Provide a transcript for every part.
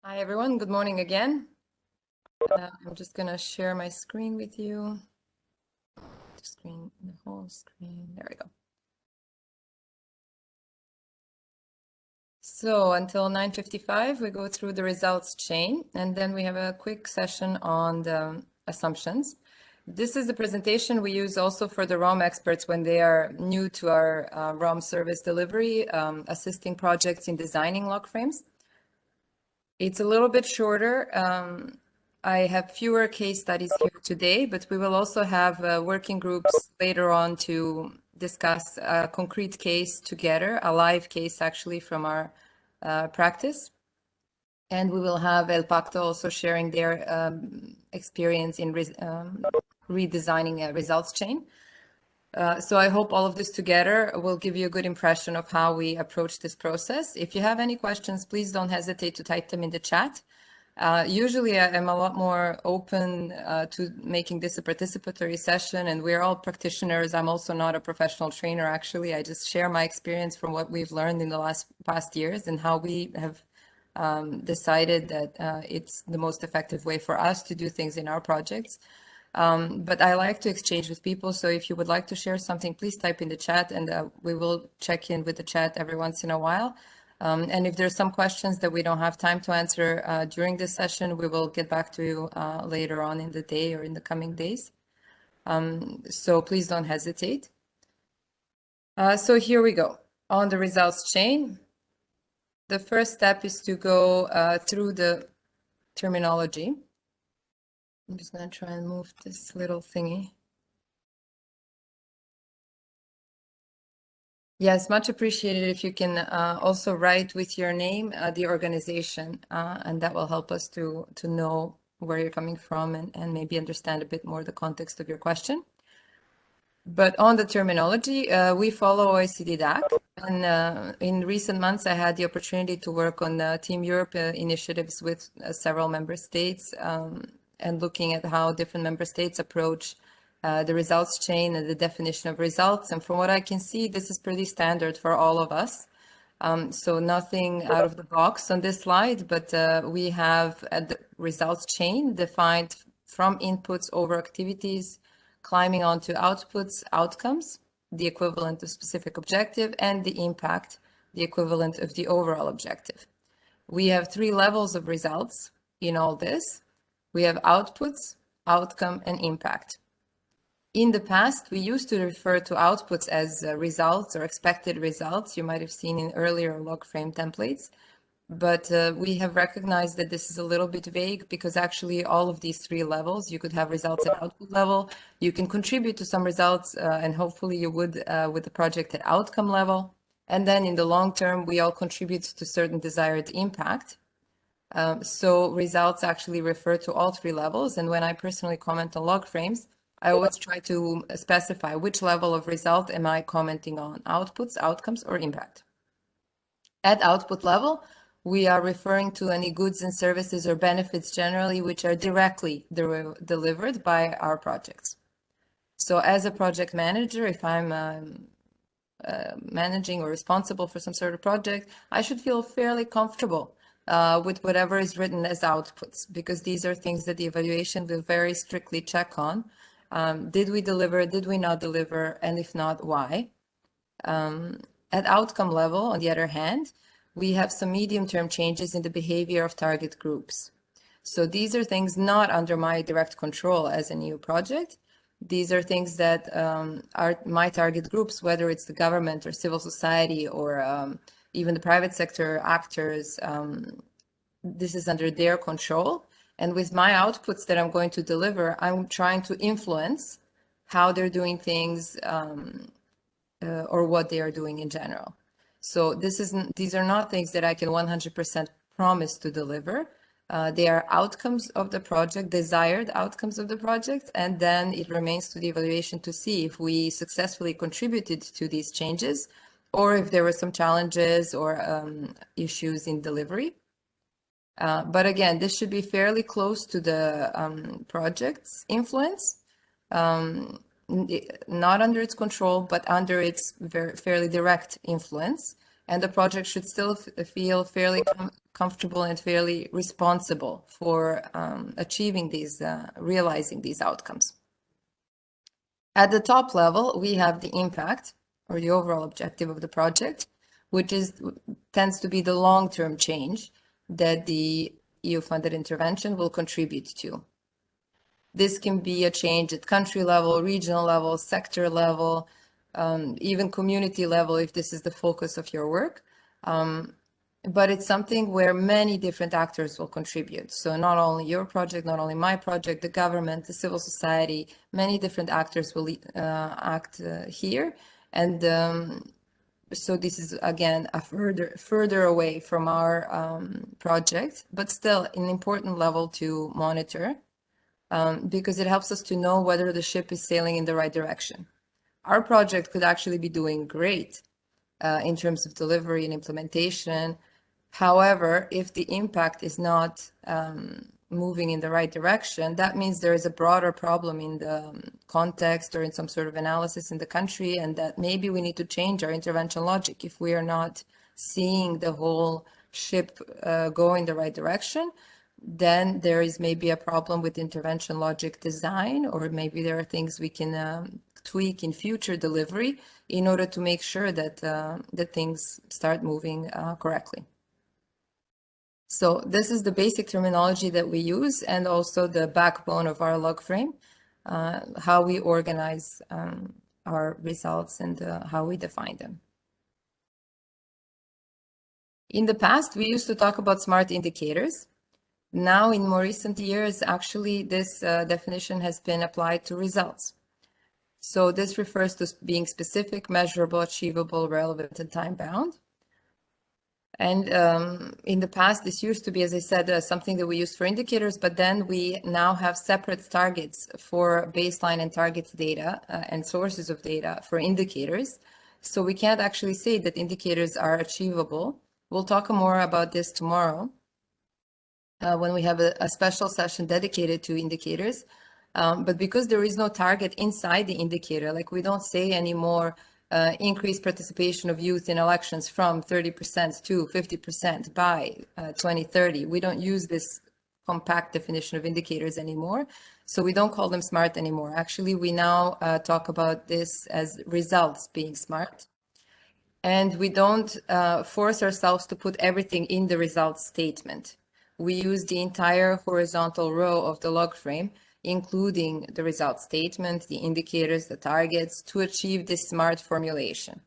Hi, everyone. Good morning again. I'm just going to share my screen with you. The whole screen. There we go. So until 9:55, we go through the results chain, and then we have a quick session on the assumptions. This is the presentation we use also for the ROM experts when they are new to our ROM service delivery, assisting projects in designing Logframes. It's a little bit shorter. I have fewer case studies here today, but we will also have working groups later on to discuss a concrete case together, a live case actually from our practice. And we will have El Pacto also sharing their experience in redesigning a results chain. So I hope all of this together will give you a good impression of how we approach this process. If you have any questions, please don't hesitate to type them in the chat. Usually I'm a lot more open to making this a participatory session, and we're all practitioners. I'm also not a professional trainer, actually. I just share my experience from what we've learned in the past years and how we have decided that it's the most effective way for us to do things in our projects. But I like to exchange with people. So if you would like to share something, please type in the chat and we will check in with the chat every once in a while. And if there's some questions that we don't have time to answer during this session, we will get back to you later on in the day or in the coming days. So please don't hesitate. So here we go. On the results chain, the first step is to go through the terminology. I'm just going to try and move this little thingy. Yes, much appreciated if you can also write with your name the organization, and that will help us to know where you're coming from and maybe understand a bit more the context of your question. But on the terminology, we follow OECD DAC. And in recent months, I had the opportunity to work on Team Europe initiatives with several member states and looking at how different member states approach the results chain and the definition of results. And from what I can see, this is pretty standard for all of us. So nothing out of the box on this slide, but we have the results chain defined from inputs over activities, climbing onto outputs, outcomes, the equivalent of specific objective, and the impact, the equivalent of the overall objective. We have 3 levels of results in all this. We have outputs, outcome, and impact. In the past, we used to refer to outputs as results or expected results. You might have seen in earlier Logframe templates. But we have recognized that this is a little bit vague because actually all of these 3 levels, you could have results at output level, you can contribute to some results, and hopefully you would with the project at outcome level. And then in the long term, we all contribute to certain desired impact. So results actually refer to all 3 levels. And when I personally comment on Logframes, I always try to specify which level of result am I commenting on, outputs, outcomes, or impact. At output level, we are referring to any goods and services or benefits generally which are directly delivered by our projects. So as a project manager, if I'm managing or responsible for some sort of project, I should feel fairly comfortable with whatever is written as outputs, because these are things that the evaluation will very strictly check on. Did we deliver? Did we not deliver? And if not, why? At outcome level, on the other hand, we have some medium-term changes in the behavior of target groups. So these are things not under my direct control as a new project. These are things that are my target groups, whether it's the government or civil society or even the private sector actors. This is under their control. And with my outputs that I'm going to deliver, I'm trying to influence how they're doing things or what they are doing in general. So these are not things that I can 100% promise to deliver. They are outcomes of the project, desired outcomes of the project, and then it remains to the evaluation to see if we successfully contributed to these changes or if there were some challenges or issues in delivery. But again, this should be fairly close to the project's influence. Not under its control, but under its fairly direct influence. and the project should still feel fairly comfortable and fairly responsible for achieving these, realizing these outcomes. At the top level, we have the impact or the overall objective of the project, which tends to be the long-term change that the EU-funded intervention will contribute to. This can be a change at country level, regional level, sector level, even community level if this is the focus of your work. But it's something where many different actors will contribute. So not only your project, not only my project, the government, the civil society, many different actors will act here. And so this is, again, a further away from our project, but still an important level to monitor. Because it helps us to know whether the ship is sailing in the right direction. Our project could actually be doing great in terms of delivery and implementation. However, if the impact is not moving in the right direction, that means there is a broader problem in the context or in some sort of analysis in the country, and that maybe we need to change our intervention logic if we are not seeing the whole ship go in the right direction. Then there is maybe a problem with intervention logic design, or maybe there are things we can tweak in future delivery in order to make sure that that things start moving correctly. So this is the basic terminology that we use, and also the backbone of our Logframe, how we organize our results and how we define them. In the past, we used to talk about smart indicators. Now, in more recent years, actually, this definition has been applied to results. So this refers to being specific, measurable, achievable, relevant, and time-bound. And in the past, this used to be, as I said, something that we used for indicators, but then we now have separate targets for baseline and target data and sources of data for indicators. So we can't actually say that indicators are achievable. We'll talk more about this tomorrow. When we have a special session dedicated to indicators. But because there is no target inside the indicator, like we don't say anymore, increased participation of youth in elections from 30% to 50% by 2030. We don't use this compact definition of indicators anymore. So we don't call them smart anymore. Actually, we now talk about this as results being smart. And we don't force ourselves to put everything in the results statement. We use the entire horizontal row of the Logframe, including the result statement, the indicators, the targets, to achieve this smart formulation.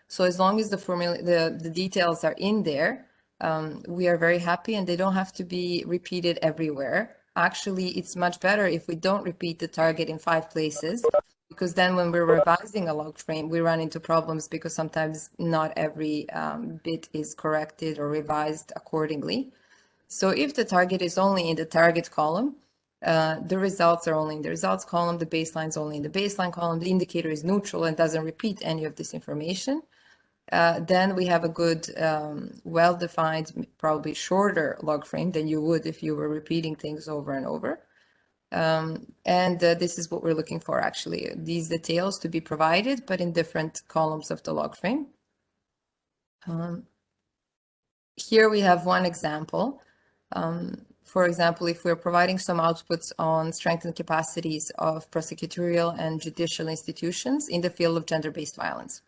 So as long as the details are in there, we are very happy, and they don't have to be repeated everywhere. Actually, it's much better if we don't repeat the target in 5 places, because then when we're revising a Logframe, we run into problems because sometimes not every bit is corrected or revised accordingly. So if the target is only in the target column, the results are only in the results column, the baseline is only in the baseline column, the indicator is neutral and doesn't repeat any of this information, then we have a good, well-defined, probably shorter Logframe than you would if you were repeating things over and over. And this is what we're looking for, actually, these details to be provided, but in different columns of the Logframe. Here we have one example. For example, if we're providing some outputs on strengthened capacities of prosecutorial and judicial institutions in the field of gender-based violence.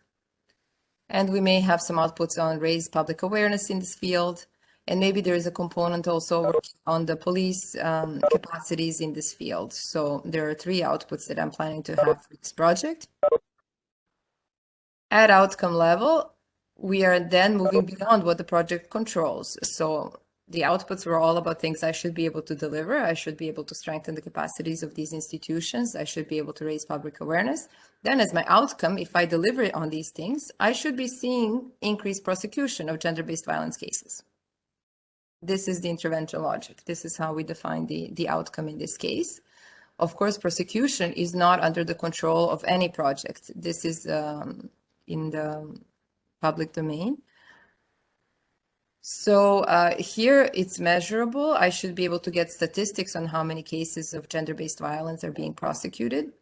And we may have some outputs on raised public awareness in this field. And maybe there is a component also working on the police capacities in this field. So there are 3 outputs that I'm planning to have for this project. At outcome level, we are then moving beyond what the project controls. So the outputs were all about things I should be able to deliver. I should be able to strengthen the capacities of these institutions. I should be able to raise public awareness. Then as my outcome, if I deliver on these things, I should be seeing increased prosecution of gender-based violence cases. This is the intervention logic. This is how we define the outcome in this case. Of course, prosecution is not under the control of any project. This is in the public domain. So here it's measurable. I should be able to get statistics on how many cases of gender-based violence are being prosecuted.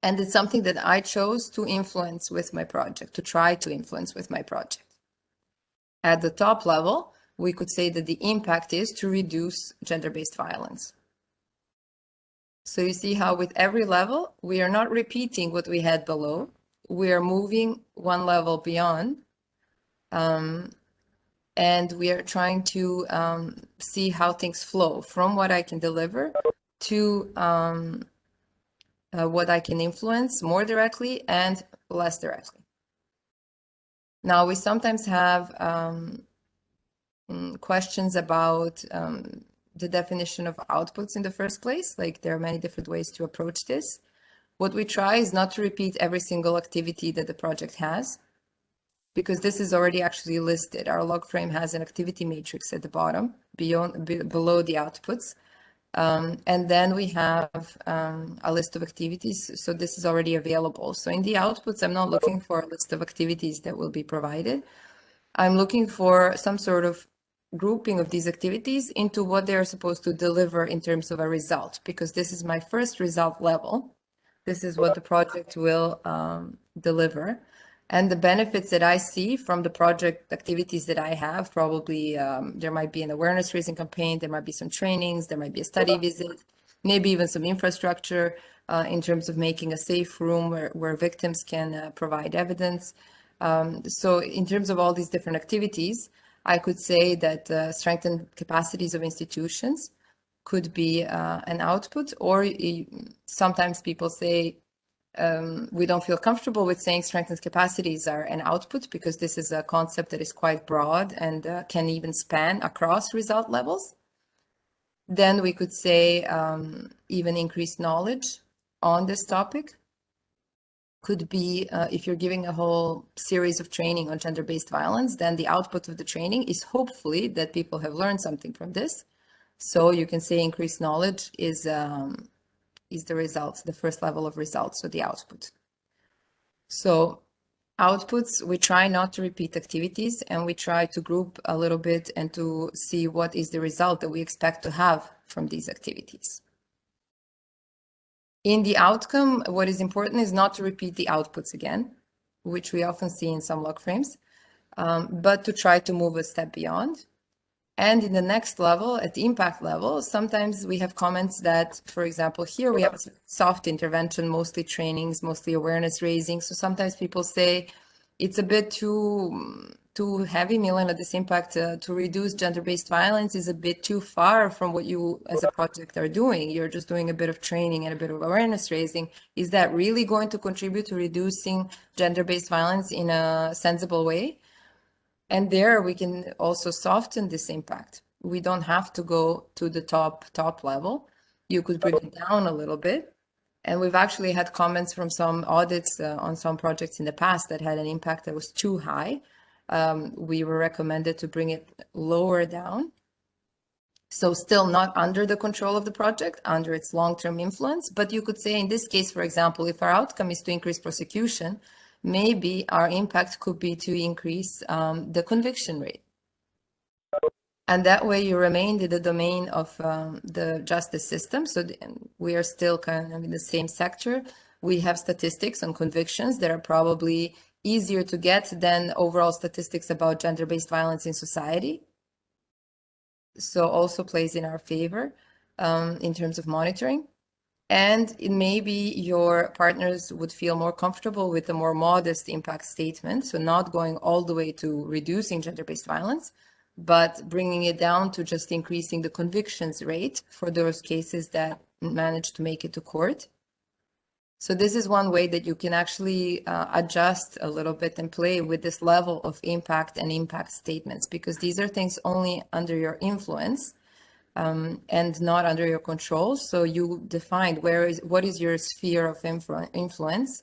And it's something that I chose to influence with my project, to try to influence with my project. At the top level, we could say that the impact is to reduce gender-based violence. So you see how with every level, we are not repeating what we had below. We are moving one level beyond, and we are trying to see how things flow from what I can deliver to what I can influence more directly and less directly. Now, we sometimes have questions about the definition of outputs in the first place. Like, there are many different ways to approach this. What we try is not to repeat every single activity that the project has, because this is already actually listed. Our Logframe has an activity matrix at the bottom, below the outputs. And then we have a list of activities. So this is already available. So in the outputs, I'm not looking for a list of activities that will be provided. I'm looking for some sort of grouping of these activities into what they are supposed to deliver in terms of a result, because this is my first result level. This is what the project will deliver. And the benefits that I see from the project activities that I have, probably there might be an awareness raising campaign, there might be some trainings, there might be a study visit, maybe even some infrastructure in terms of making a safe room where victims can provide evidence. So in terms of all these different activities, I could say that strengthened capacities of institutions could be an output, or sometimes people say we don't feel comfortable with saying strengthened capacities are an output because this is a concept that is quite broad and can even span across result levels. Then we could say even increased knowledge on this topic could be if you're giving a whole series of training on gender-based violence, then the output of the training is hopefully that people have learned something from this. So you can say increased knowledge is the results, the first level of results, so the output. So outputs, we try not to repeat activities, and we try to group a little bit and to see what is the result that we expect to have from these activities. In the outcome, what is important is not to repeat the outputs again, which we often see in some log frames, but to try to move a step beyond. And in the next level, at the impact level, sometimes we have comments that, for example, here we have soft intervention, mostly trainings, mostly awareness raising. So sometimes people say it's a bit too heavy, Milena, this impact to reduce gender-based violence is a bit too far from what you as a project are doing. You're just doing a bit of training and a bit of awareness raising. Is that really going to contribute to reducing gender-based violence in a sensible way? And there we can also soften this impact. We don't have to go to the top level. You could bring it down a little bit. And we've actually had comments from some audits on some projects in the past that had an impact that was too high. We were recommended to bring it lower down. So still not under the control of the project, under its long-term influence. But you could say in this case, for example, if our outcome is to increase prosecution, maybe our impact could be to increase the conviction rate. And that way you remain in the domain of the justice system. So we are still kind of in the same sector. We have statistics on convictions that are probably easier to get than overall statistics about gender-based violence in society. So also plays in our favor in terms of monitoring. And maybe your partners would feel more comfortable with a more modest impact statement. So not going all the way to reducing gender-based violence, but bringing it down to just increasing the convictions rate for those cases that manage to make it to court. So this is one way that you can actually adjust a little bit and play with this level of impact and impact statements, because these are things only under your influence. And not under your control. So you define what is your sphere of influence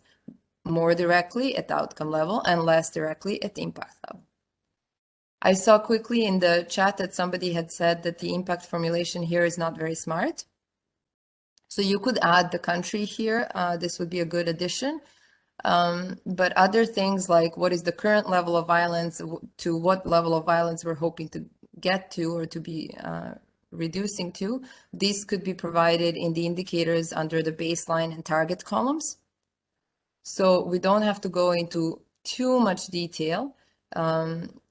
more directly at the outcome level and less directly at the impact level. I saw quickly in the chat that somebody had said that the impact formulation here is not very smart. So you could add the country here. This would be a good addition. But other things like what is the current level of violence, to what level of violence we're hoping to get to or to be reducing to, these could be provided in the indicators under the baseline and target columns. So we don't have to go into too much detail.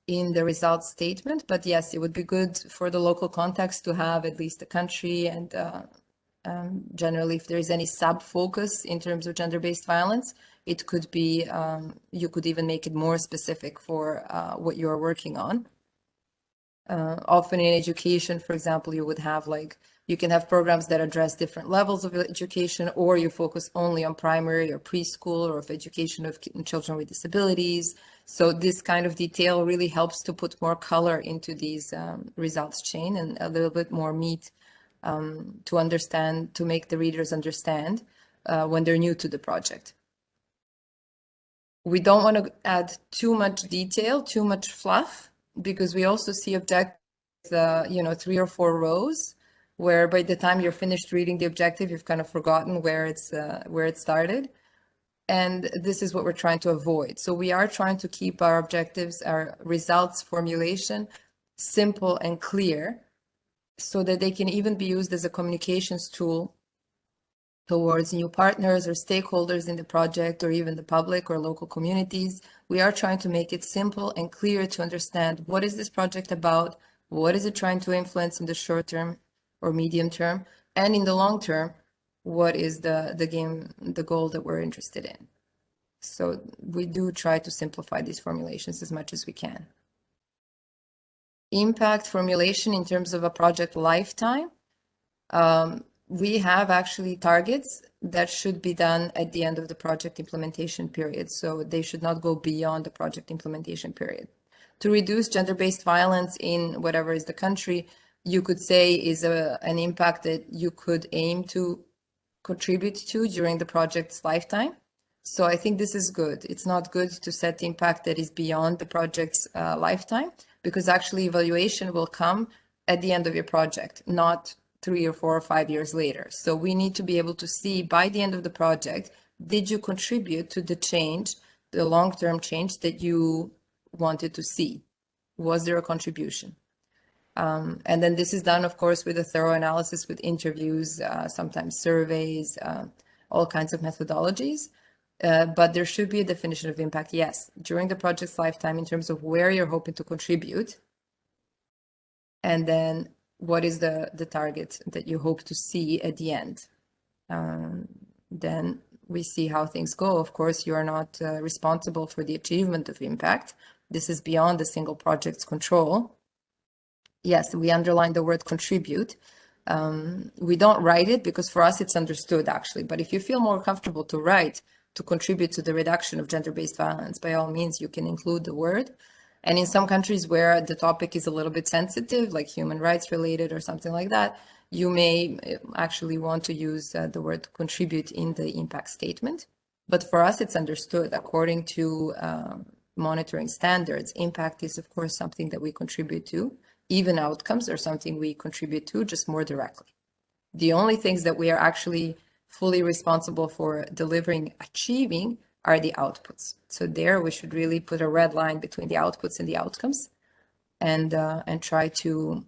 in the results statement, but yes, it would be good for the local context to have at least the country and generally if there's any sub-focus in terms of gender-based violence, it could be, you could even make it more specific for what you're working on. Often in education, for example, you would have you can have programs that address different levels of education, or you focus only on primary or preschool or of education of children with disabilities. So this kind of detail really helps to put more color into these results chain and a little bit more meat to understand, to make the readers understand when they're new to the project. We don't want to add too much detail, too much fluff, because we also see objectives, 3 or 4 rows, where by the time you're finished reading the objective, you've kind of forgotten where it started. And this is what we're trying to avoid. So we are trying to keep our objectives, our results formulation, simple and clear, so that they can even be used as a communications tool towards new partners or stakeholders in the project, or even the public or local communities. We are trying to make it simple and clear to understand what is this project about, what is it trying to influence in the short term or medium term, and in the long term, what is the goal that we're interested in. So we do try to simplify these formulations as much as we can. Impact formulation in terms of a project lifetime. We have actually targets that should be done at the end of the project implementation period. So they should not go beyond the project implementation period. To reduce gender-based violence in whatever is the country, you could say is an impact that you could aim to contribute to during the project's lifetime. So I think this is good. It's not good to set the impact that is beyond the project's lifetime, because actually evaluation will come at the end of your project, not 3 or 4 or 5 years later. So we need to be able to see by the end of the project, did you contribute to the change, the long-term change that you wanted to see? Was there a contribution? And then this is done, of course, with a thorough analysis, with interviews, sometimes surveys, all kinds of methodologies. But there should be a definition of impact, yes, during the project's lifetime in terms of where you're hoping to contribute. And then what is the target that you hope to see at the end? Then we see how things go. Of course, you are not responsible for the achievement of impact. This is beyond the single project's control. Yes, we underline the word contribute. We don't write it because for us it's understood actually, but if you feel more comfortable to write to contribute to the reduction of gender-based violence, by all means, you can include the word. And in some countries where the topic is a little bit sensitive, like human rights related or something like that, you may actually want to use the word contribute in the impact statement. But for us, it's understood according to monitoring standards. Impact is, of course, something that we contribute to. Even outcomes are something we contribute to, just more directly. The only things that we are actually fully responsible for delivering, achieving, are the outputs. So there we should really put a red line between the outputs and the outcomes, and try to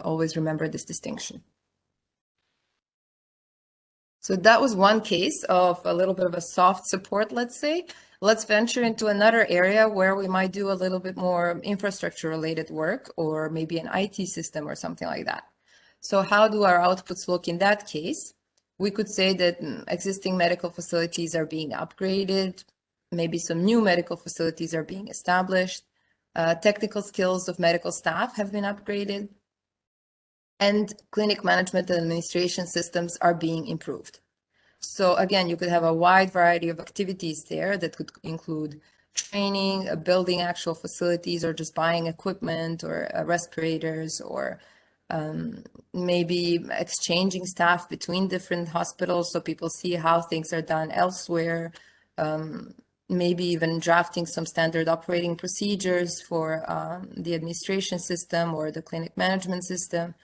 always remember this distinction. So that was one case of a little bit of a soft support, let's say. Let's venture into another area where we might do a little bit more infrastructure related work, or maybe an IT system or something like that. So how do our outputs look in that case? We could say that existing medical facilities are being upgraded, maybe some new medical facilities are being established, technical skills of medical staff have been upgraded, and clinic management and administration systems are being improved. So again, you could have a wide variety of activities there that could include training, building actual facilities, or just buying equipment or respirators, or maybe exchanging staff between different hospitals so people see how things are done elsewhere. Maybe even drafting some standard operating procedures for the administration system or the clinic management system.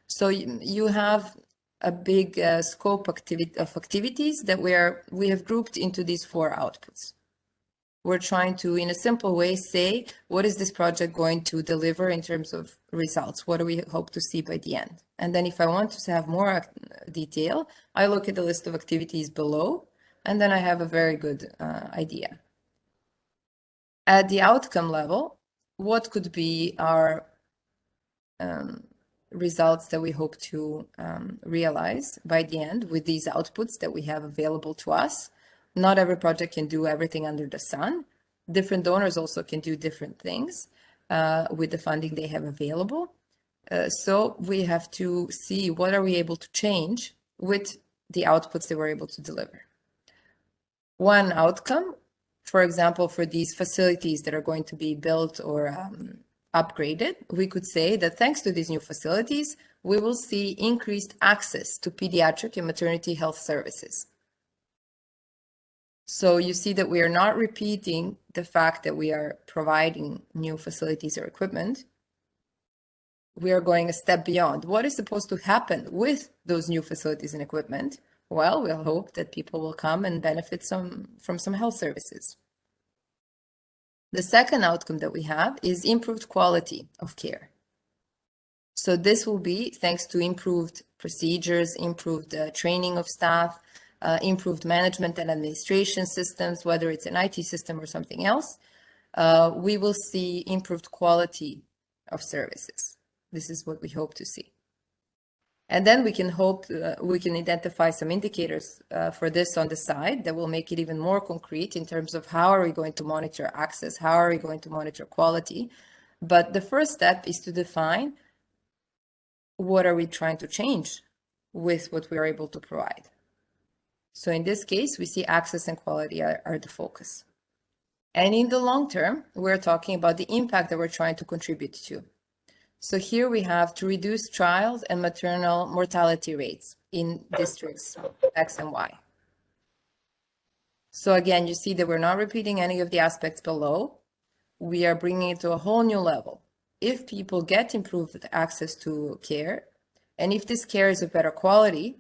So you have a big scope of activities that we have grouped into these 4 outputs. We're trying to, in a simple way, say, what is this project going to deliver in terms of results? What do we hope to see by the end? And then if I want to have more detail, I look at the list of activities below, and then I have a very good idea. At the outcome level, what could be our results that we hope to realize by the end with these outputs that we have available to us. Not every project can do everything under the sun. Different donors also can do different things with the funding they have available. So we have to see what are we able to change with the outputs that we're able to deliver. One outcome, for example, for these facilities that are going to be built or upgraded, we could say that thanks to these new facilities, we will see increased access to pediatric and maternity health services. So you see that we are not repeating the fact that we are providing new facilities or equipment. We are going a step beyond. What is supposed to happen with those new facilities and equipment? Well, we'll hope that people will come and benefit from some health services. The second outcome that we have is improved quality of care. So this will be thanks to improved procedures, improved training of staff, improved management and administration systems, whether it's an IT system or something else. We will see improved quality of services. This is what we hope to see. And then we can hope we can identify some indicators for this on the side that will make it even more concrete in terms of how are we going to monitor access, how are we going to monitor quality. But the first step is to define what are we trying to change with what we are able to provide. So in this case, we see access and quality are the focus. And in the long term, we're talking about the impact that we're trying to contribute to. So here we have to reduce child and maternal mortality rates in districts X and Y. So again, you see that we're not repeating any of the aspects below. We are bringing it to a whole new level. If people get improved access to care, and if this care is of better quality,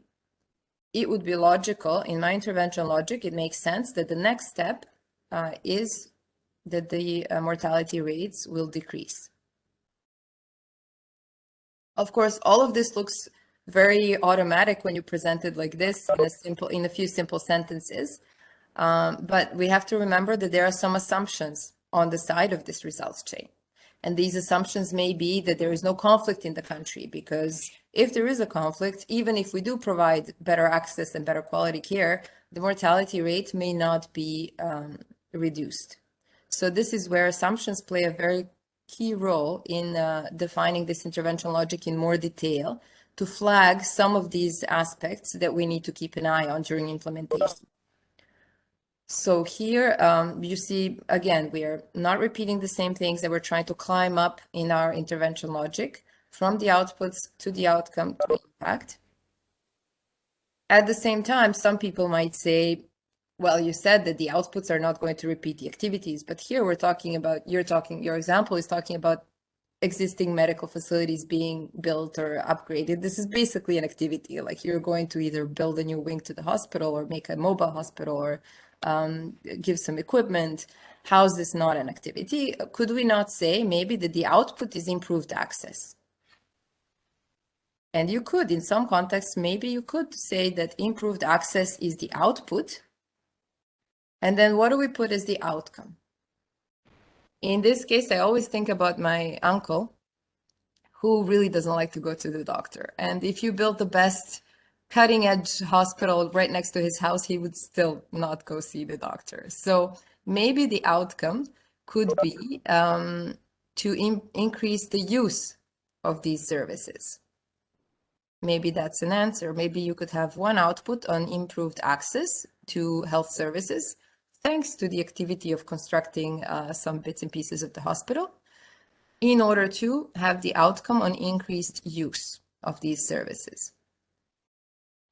it would be logical, in my intervention logic, it makes sense that the next step is that the mortality rates will decrease. Of course, all of this looks very automatic when you present it like this in a few simple sentences. But we have to remember that there are some assumptions on the side of this results chain. And these assumptions may be that there is no conflict in the country, because if there is a conflict, even if we do provide better access and better quality care, the mortality rate may not be reduced. So this is where assumptions play a very key role in defining this intervention logic in more detail to flag some of these aspects that we need to keep an eye on during implementation. So here you see, again, we are not repeating the same things that we're trying to climb up in our intervention logic from the outputs to the outcome to impact. At the same time, some people might say, well, you said that the outputs are not going to repeat the activities, but here we're talking about, your example is talking about existing medical facilities being built or upgraded. This is basically an activity, like you're going to either build a new wing to the hospital or make a mobile hospital or give some equipment. How is this not an activity? Could we not say maybe that the output is improved access? And you could, in some contexts, maybe you could say that improved access is the output. And then what do we put as the outcome? In this case, I always think about my uncle, who really doesn't like to go to the doctor. And if you build the best cutting edge hospital right next to his house, he would still not go see the doctor. So maybe the outcome could be to increase the use of these services. Maybe that's an answer. Maybe you could have one output on improved access to health services, thanks to the activity of constructing some bits and pieces of the hospital, in order to have the outcome on increased use of these services.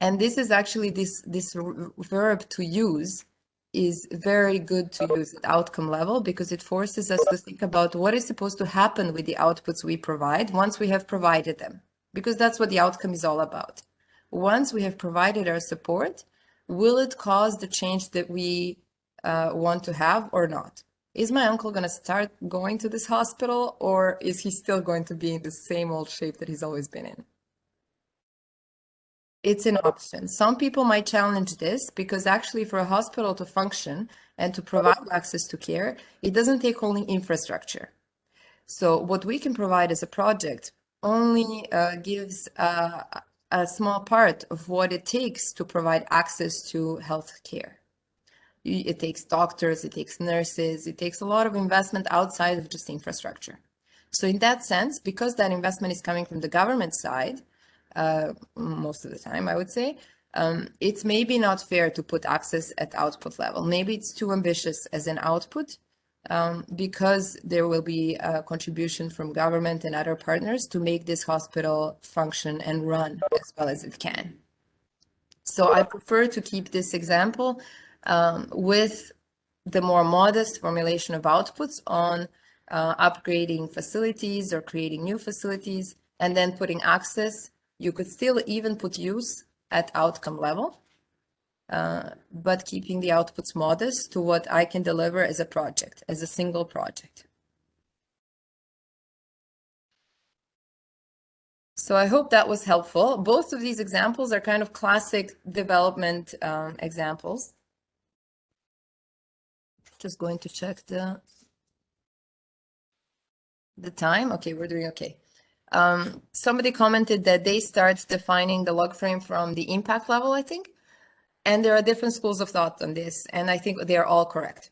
And this is actually, this verb to use is very good to use at outcome level, because it forces us to think about what is supposed to happen with the outputs we provide once we have provided them, because that's what the outcome is all about. Once we have provided our support, will it cause the change that we want to have or not? Is my uncle going to start going to this hospital, or is he still going to be in the same old shape that he's always been in? It's an option. Some people might challenge this, because actually for a hospital to function and to provide access to care, it doesn't take only infrastructure. So what we can provide as a project only gives a small part of what it takes to provide access to health care. It takes doctors, it takes nurses, it takes a lot of investment outside of just infrastructure. So in that sense, because that investment is coming from the government side, most of the time, I would say, it's maybe not fair to put access at output level. Maybe it's too ambitious as an output, because there will be a contribution from government and other partners to make this hospital function and run as well as it can. So I prefer to keep this example with the more modest formulation of outputs on upgrading facilities or creating new facilities, and then putting access. You could still even put use at outcome level, but keeping the outputs modest to what I can deliver as a project, as a single project. So I hope that was helpful. Both of these examples are kind of classic development examples. Just going to check the time. Okay, we're doing okay. Somebody commented that they start defining the log frame from the impact level, I think. And there are different schools of thought on this, and I think they are all correct.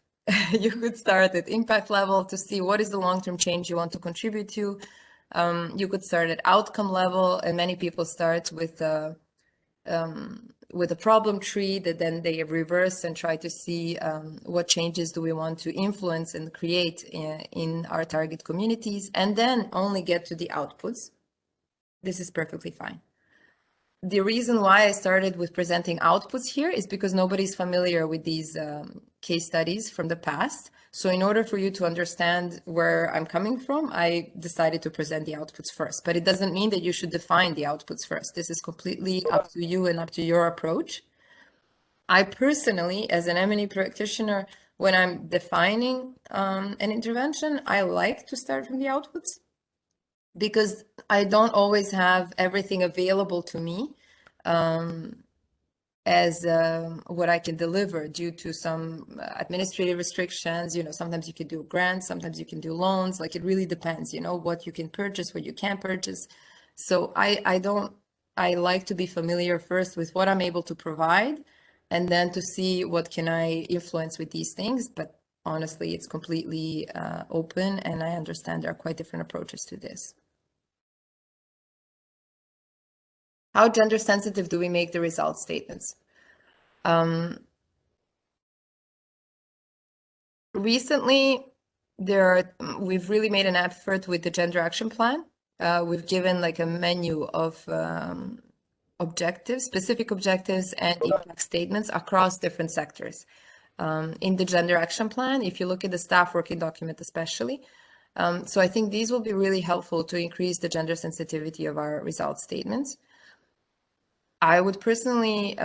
You could start at impact level to see what is the long-term change you want to contribute to. You could start at outcome level, and many people start with a problem tree that then they reverse and try to see what changes do we want to influence and create in our target communities, and then only get to the outputs. This is perfectly fine. The reason why I started with presenting outputs here is because nobody's familiar with these case studies from the past. So in order for you to understand where I'm coming from, I decided to present the outputs first. But it doesn't mean that you should define the outputs first. This is completely up to you and up to your approach. I personally, as an M&E practitioner, when I'm defining an intervention, I like to start from the outputs, because I don't always have everything available to me as what I can deliver due to some administrative restrictions. Sometimes you can do grants, sometimes you can do loans. Like, it really depends, what you can purchase, what you can't purchase. So I like to be familiar first with what I'm able to provide, and then to see what can I influence with these things. But honestly, it's completely open, and I understand there are quite different approaches to this. How gender sensitive do we make the result statements? Recently, we've really made an effort with the gender action plan. We've given like a menu of objectives, specific objectives and impact statements across different sectors. In the gender action plan, if you look at the staff working document especially. So I think these will be really helpful to increase the gender sensitivity of our result statements. I would personally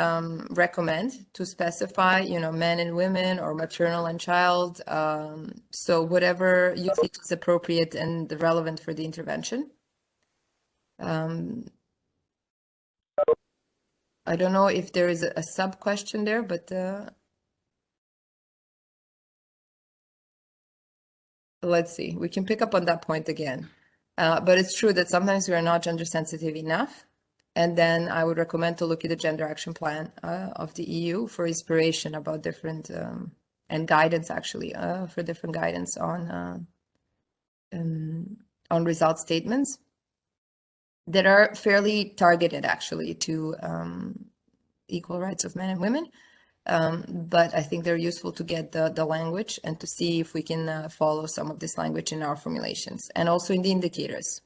recommend to specify, men and women, or maternal and child. So whatever you think is appropriate and relevant for the intervention. I don't know if there is a sub question there, but let's see. We can pick up on that point again. But it's true that sometimes we are not gender sensitive enough. And then I would recommend to look at the gender action plan of the EU for inspiration about different and guidance, actually, for different guidance on result statements that are fairly targeted, actually, to equal rights of men and women. But I think they're useful to get the language and to see if we can follow some of this language in our formulations, and also in the indicators.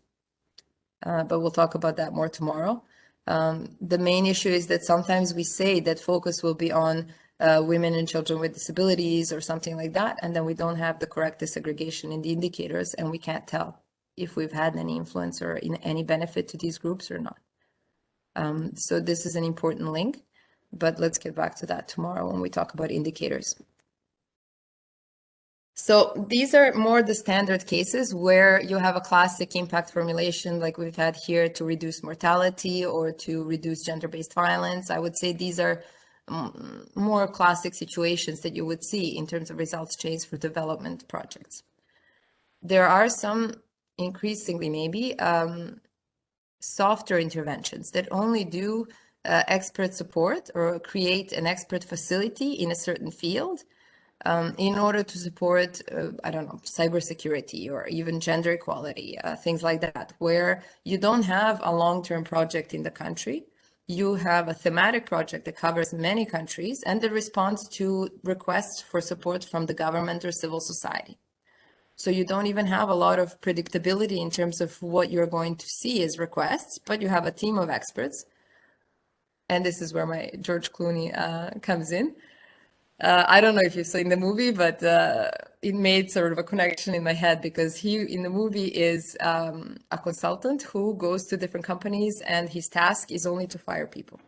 But we'll talk about that more tomorrow. The main issue is that sometimes we say that focus will be on women and children with disabilities or something like that, and then we don't have the correct disaggregation in the indicators, and we can't tell if we've had any influence or any benefit to these groups or not. So this is an important link, but let's get back to that tomorrow when we talk about indicators. So these are more the standard cases where you have a classic impact formulation like we've had here to reduce mortality or to reduce gender-based violence. I would say these are more classic situations that you would see in terms of results change for development projects. There are some increasingly maybe softer interventions that only do expert support or create an expert facility in a certain field in order to support, I don't know, cybersecurity or even gender equality, things like that, where you don't have a long-term project in the country. You have a thematic project that covers many countries and that responds to requests for support from the government or civil society. So you don't even have a lot of predictability in terms of what you're going to see as requests, but you have a team of experts. And this is where my George Clooney comes in. I don't know if you've seen the movie, but it made sort of a connection in my head because he, in the movie, is a consultant who goes to different companies and his task is only to fire people.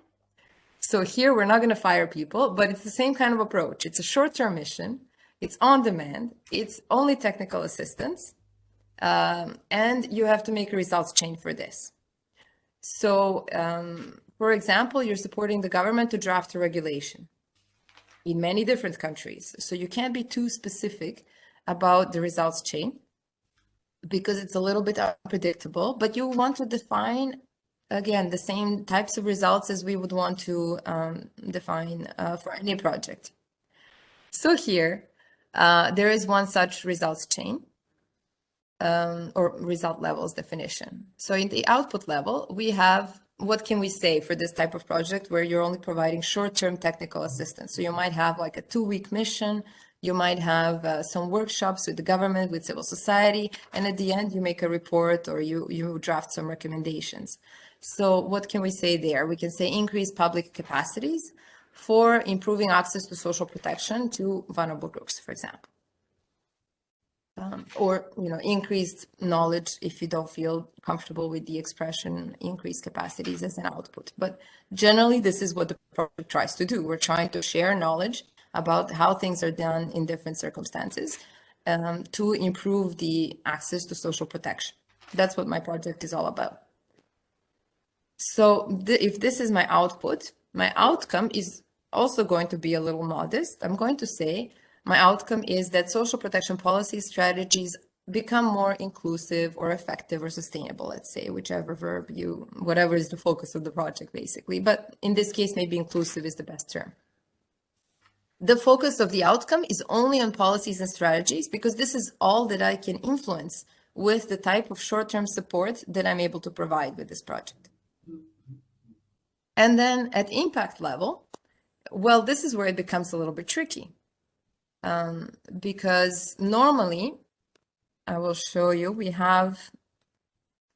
So here we're not going to fire people, but it's the same kind of approach. It's a short-term mission. It's on demand. It's only technical assistance. And you have to make a results chain for this. So, for example, you're supporting the government to draft a regulation in many different countries. So you can't be too specific about the results chain because it's a little bit unpredictable, but you want to define, again, the same types of results as we would want to define for any project. So here, there is one such results chain or result levels definition. So in the output level, we have what can we say for this type of project where you're only providing short-term technical assistance. So you might have like a 2-week mission, you might have some workshops with the government, with civil society, and at the end you make a report or you draft some recommendations. So what can we say there? We can say increase public capacities for improving access to social protection to vulnerable groups, for example. Or increased knowledge if you don't feel comfortable with the expression increased capacities as an output. But generally, this is what the project tries to do. We're trying to share knowledge about how things are done in different circumstances to improve the access to social protection. That's what my project is all about. So if this is my output, my outcome is also going to be a little modest. I'm going to say, my outcome is that social protection policy strategies become more inclusive or effective or sustainable, let's say, whichever verb whatever is the focus of the project, basically. But in this case, maybe inclusive is the best term. The focus of the outcome is only on policies and strategies because this is all that I can influence with the type of short-term support that I'm able to provide with this project. And then at impact level, well, this is where it becomes a little bit tricky. Because normally, I will show you, we have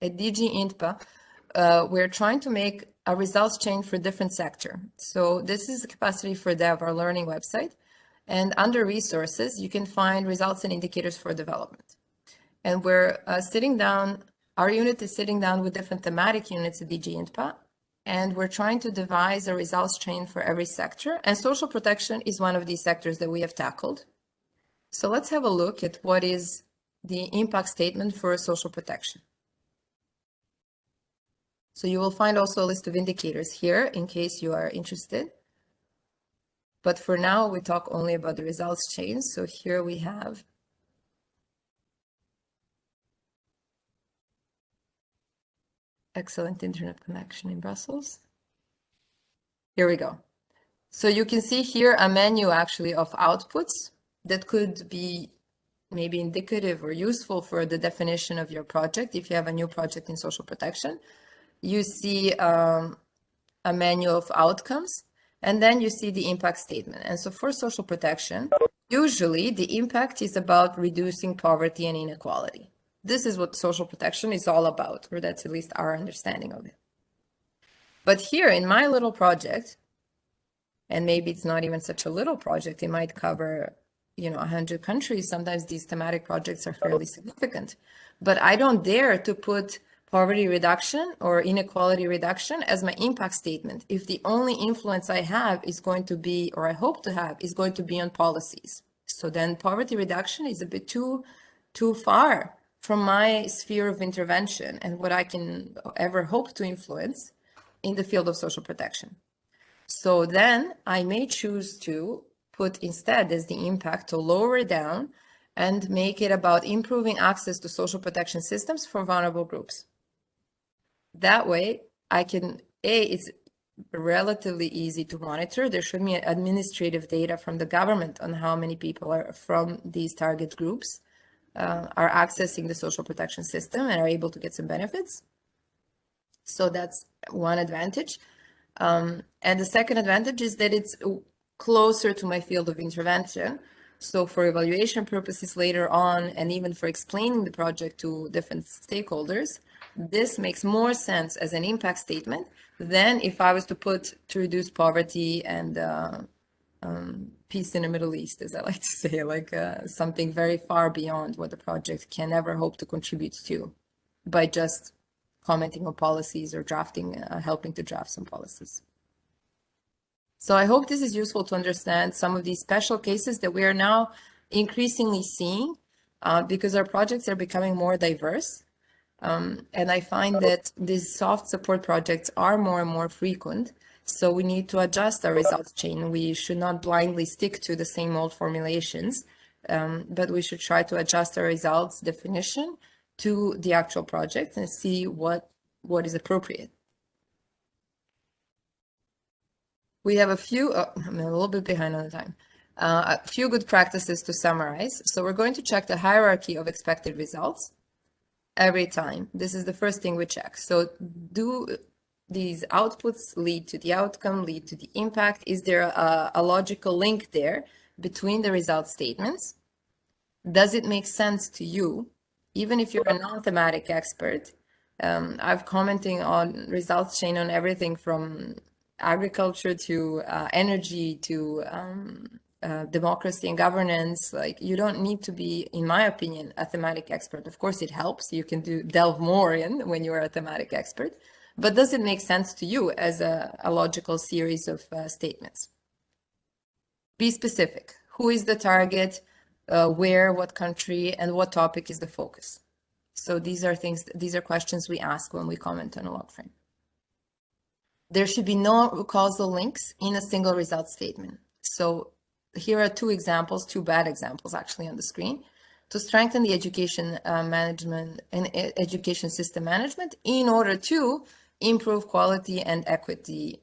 at DG INTPA, we're trying to make a results chain for different sector. So this is the capacity for dev, our learning website. And under resources, you can find results and indicators for development. And we're sitting down, our unit is sitting down with different thematic units at DG INTPA. And we're trying to devise a results chain for every sector. And social protection is one of these sectors that we have tackled. So let's have a look at what is the impact statement for social protection. So you will find also a list of indicators here in case you are interested. But for now, we talk only about the results chain. So here we have excellent internet connection in Brussels. Here we go. So you can see here a menu actually of outputs that could be maybe indicative or useful for the definition of your project. If you have a new project in social protection, you see a menu of outcomes, and then you see the impact statement. And so for social protection, usually the impact is about reducing poverty and inequality. This is what social protection is all about, or that's at least our understanding of it. But here in my little project, and maybe it's not even such a little project, it might cover 100 countries. Sometimes these thematic projects are fairly significant, but I don't dare to put poverty reduction or inequality reduction as my impact statement if the only influence I have is going to be, or I hope to have, is going to be on policies. So then poverty reduction is a bit too far from my sphere of intervention and what I can ever hope to influence in the field of social protection. So then I may choose to put instead as the impact to lower down and make it about improving access to social protection systems for vulnerable groups. That way, it's relatively easy to monitor. There should be administrative data from the government on how many people are from these target groups are accessing the social protection system and are able to get some benefits. So that's one advantage. And the second advantage is that it's closer to my field of intervention. So for evaluation purposes later on, and even for explaining the project to different stakeholders, this makes more sense as an impact statement than if I was to put to reduce poverty and peace in the Middle East, as I like to say, like something very far beyond what the project can ever hope to contribute to by just commenting on policies or drafting, helping to draft some policies. So I hope this is useful to understand some of these special cases that we are now increasingly seeing because our projects are becoming more diverse. And I find that these soft support projects are more and more frequent. So we need to adjust our results chain. We should not blindly stick to the same old formulations, but we should try to adjust our results definition to the actual project and see what is appropriate. We have a few, I'm a little bit behind on the time, a few good practices to summarize. So we're going to check the hierarchy of expected results every time. This is the first thing we check. So do these outputs lead to the outcome, lead to the impact? Is there a logical link there between the result statements? Does it make sense to you, even if you're a non-thematic expert? I've commenting on results chain on everything from agriculture to energy to democracy and governance. Like, you don't need to be, in my opinion, a thematic expert. Of course, it helps. You can delve more in when you are a thematic expert. But does it make sense to you as a logical series of statements? Be specific. Who is the target? Where, what country, and what topic is the focus? So these are questions we ask when we comment on a Logframe. There should be no causal links in a single result statement. So here are two bad examples actually on the screen. To strengthen the education management and education system management in order to improve quality and equity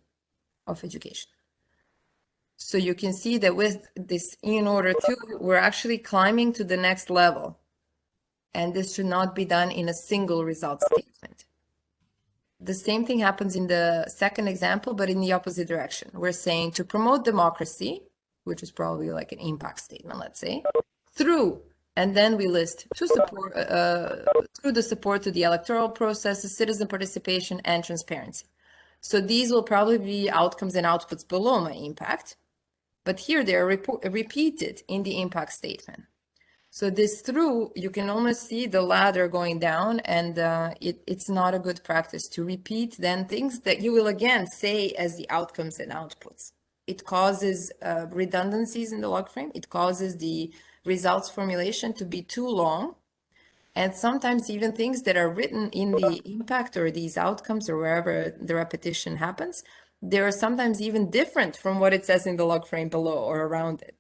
of education. So you can see that with this in order to, we're actually climbing to the next level. And this should not be done in a single result statement. The same thing happens in the second example, but in the opposite direction. We're saying to promote democracy, which is probably like an impact statement, let's say, through, and then we list to support, through the support to the electoral process, citizen participation, and transparency. So these will probably be outcomes and outputs below my impact, but here they are repeated in the impact statement. So this through, you can almost see the ladder going down, and it's not a good practice to repeat then things that you will again say as the outcomes and outputs. It causes redundancies in the Logframe. It causes the results formulation to be too long. And sometimes even things that are written in the impact or these outcomes or wherever the repetition happens, they are sometimes even different from what it says in the Logframe below or around it.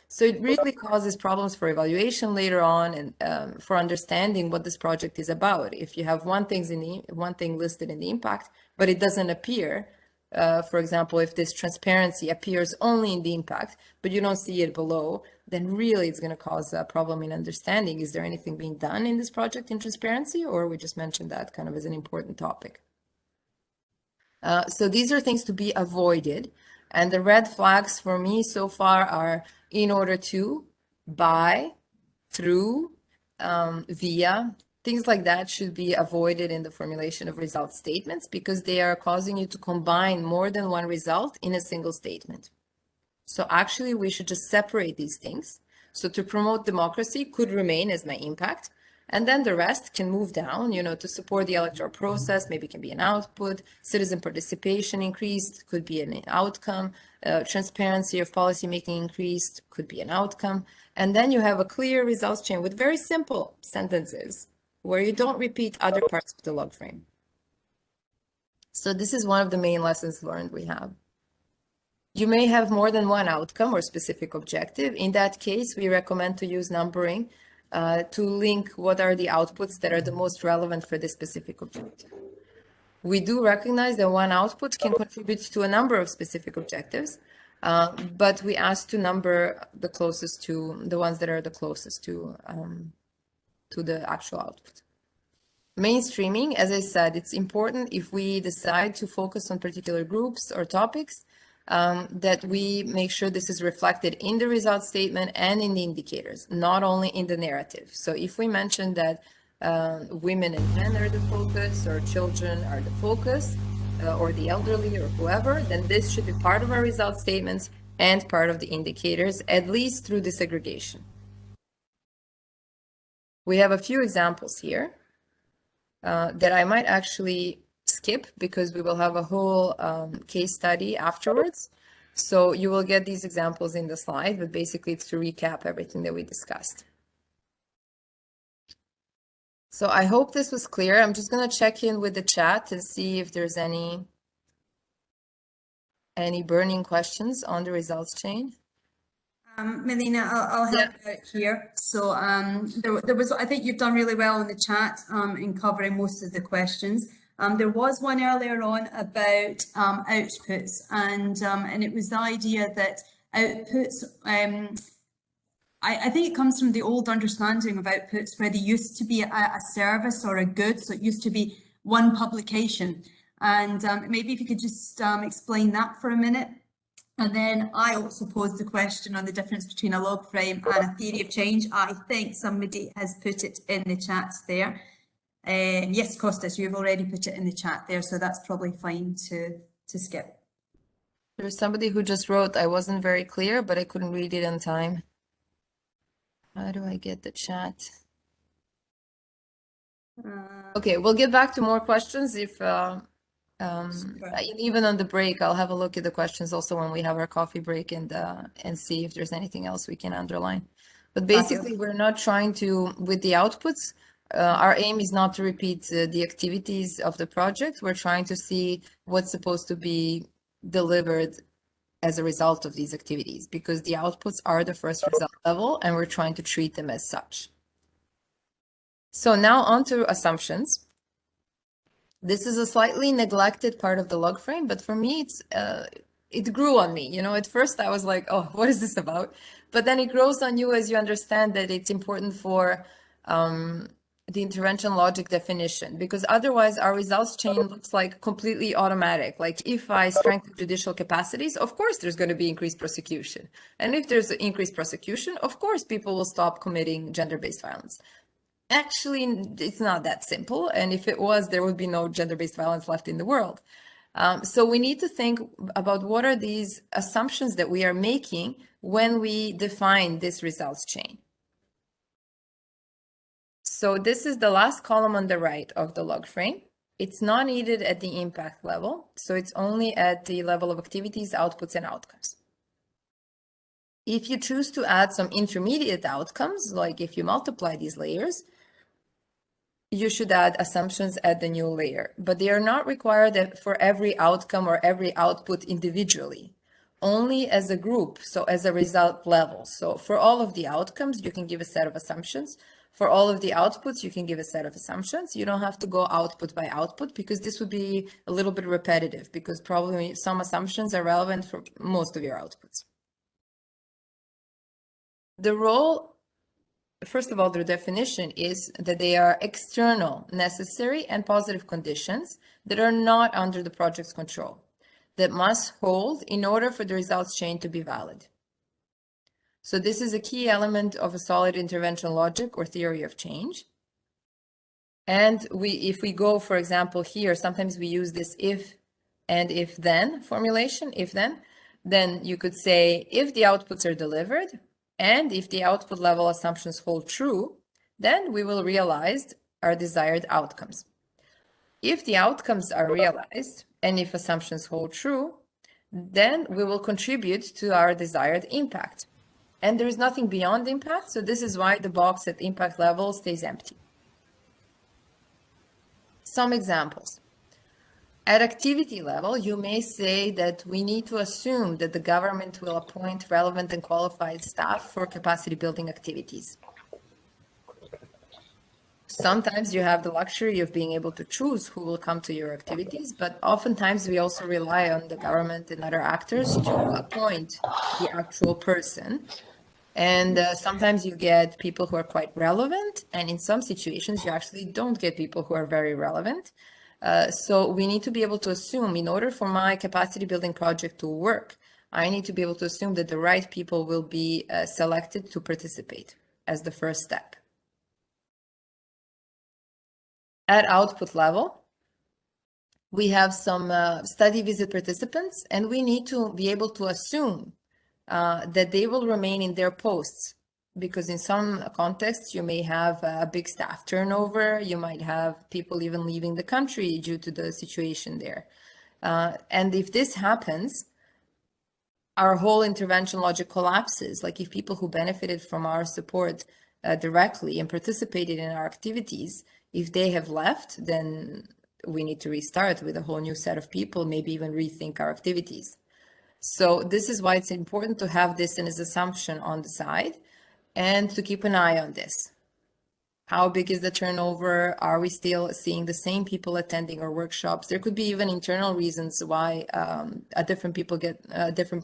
So it really causes problems for evaluation later on and for understanding what this project is about. If you have one thing listed in the impact, but it doesn't appear, for example, if this transparency appears only in the impact, but you don't see it below, then really it's going to cause a problem in understanding. Is there anything being done in this project in transparency, or we just mentioned that kind of as an important topic? So these are things to be avoided. And the red flags for me so far are in order to, by, through, via, things like that should be avoided in the formulation of result statements because they are causing you to combine more than one result in a single statement. So actually we should just separate these things. So to promote democracy could remain as my impact. And then the rest can move down, to support the electoral process, maybe it can be an output, citizen participation increased, could be an outcome, transparency of policymaking increased, could be an outcome. And then you have a clear results chain with very simple sentences where you don't repeat other parts of the Logframe. So this is one of the main lessons learned we have. You may have more than one outcome or specific objective. In that case, we recommend to use numbering to link what are the outputs that are the most relevant for this specific objective. We do recognize that one output can contribute to a number of specific objectives, but we ask to number the ones that are the closest to the actual output. Mainstreaming, as I said, it's important if we decide to focus on particular groups or topics, that we make sure this is reflected in the result statement and in the indicators, not only in the narrative. So if we mention that women and men are the focus, or children are the focus, or the elderly, or whoever, then this should be part of our result statements and part of the indicators, at least through disaggregation. We have a few examples here that I might actually skip because we will have a whole case study afterwards. So you will get these examples in the slide, but basically it's to recap everything that we discussed. So I hope this was clear. I'm just going to check in with the chat and see if there's any burning questions on the results chain. Melina, I'll help you out here. So there was, I think you've done really well in the chat in covering most of the questions. There was one earlier on about outputs, and it was the idea that outputs, I think it comes from the old understanding of outputs where they used to be a service or a good, so it used to be one publication. And maybe if you could just explain that for a minute. And then I also posed the question on the difference between a log frame and a theory of change. I think somebody has put it in the chat there. Yes, Costas, you've already put it in the chat there, so that's probably fine to skip. There's somebody who just wrote, I wasn't very clear, but I couldn't read it on time. How do I get the chat? Okay, we'll get back to more questions if even on the break, I'll have a look at the questions also when we have our coffee break and see if there's anything else we can underline. But basically, we're not trying to, with the outputs, our aim is not to repeat the activities of the project. We're trying to see what's supposed to be delivered as a result of these activities, because the outputs are the first result level and we're trying to treat them as such. So now on to assumptions. This is a slightly neglected part of the Logframe, but for me, it grew on me. You know, at first I was like, oh, what is this about? But then it grows on you as you understand that it's important for the intervention logic definition, because otherwise our results chain looks like completely automatic. Like if I strengthen judicial capacities, of course, there's going to be increased prosecution. And if there's increased prosecution, of course, people will stop committing gender-based violence. Actually, it's not that simple. And if it was, there would be no gender-based violence left in the world. So we need to think about what are these assumptions that we are making when we define this results chain. So this is the last column on the right of the log frame. It's not needed at the impact level. So it's only at the level of activities, outputs, and outcomes. If you choose to add some intermediate outcomes, like if you multiply these layers, you should add assumptions at the new layer, but they are not required for every outcome or every output individually, only as a group, so as a result level. So for all of the outcomes, you can give a set of assumptions. For all of the outputs, you can give a set of assumptions. You don't have to go output by output because this would be a little bit repetitive, because probably some assumptions are relevant for most of your outputs. The role, first of all, their definition is that they are external, necessary, and positive conditions that are not under the project's control, that must hold in order for the results chain to be valid. So this is a key element of a solid intervention logic or theory of change. And if we go, for example, here, sometimes we use this if and if then formulation, if then you could say if the outputs are delivered, and if the output level assumptions hold true, then we will realize our desired outcomes. If the outcomes are realized, and if assumptions hold true, then we will contribute to our desired impact. And there is nothing beyond impact, so this is why the box at impact level stays empty. Some examples. At activity level, you may say that we need to assume that the government will appoint relevant and qualified staff for capacity building activities. Sometimes you have the luxury of being able to choose who will come to your activities, but oftentimes we also rely on the government and other actors to appoint the actual person. And sometimes you get people who are quite relevant, and in some situations you actually don't get people who are very relevant. So we need to be able to assume, in order for my capacity building project to work, I need to be able to assume that the right people will be selected to participate as the first step. At output level, we have some study visit participants, and we need to be able to assume that they will remain in their posts, because in some contexts you may have a big staff turnover, you might have people even leaving the country due to the situation there. And if this happens, our whole intervention logic collapses. Like if people who benefited from our support directly and participated in our activities, if they have left, then we need to restart with a whole new set of people, maybe even rethink our activities. So this is why it's important to have this as an assumption on the side and to keep an eye on this. How big is the turnover? Are we still seeing the same people attending our workshops? There could be even internal reasons why a different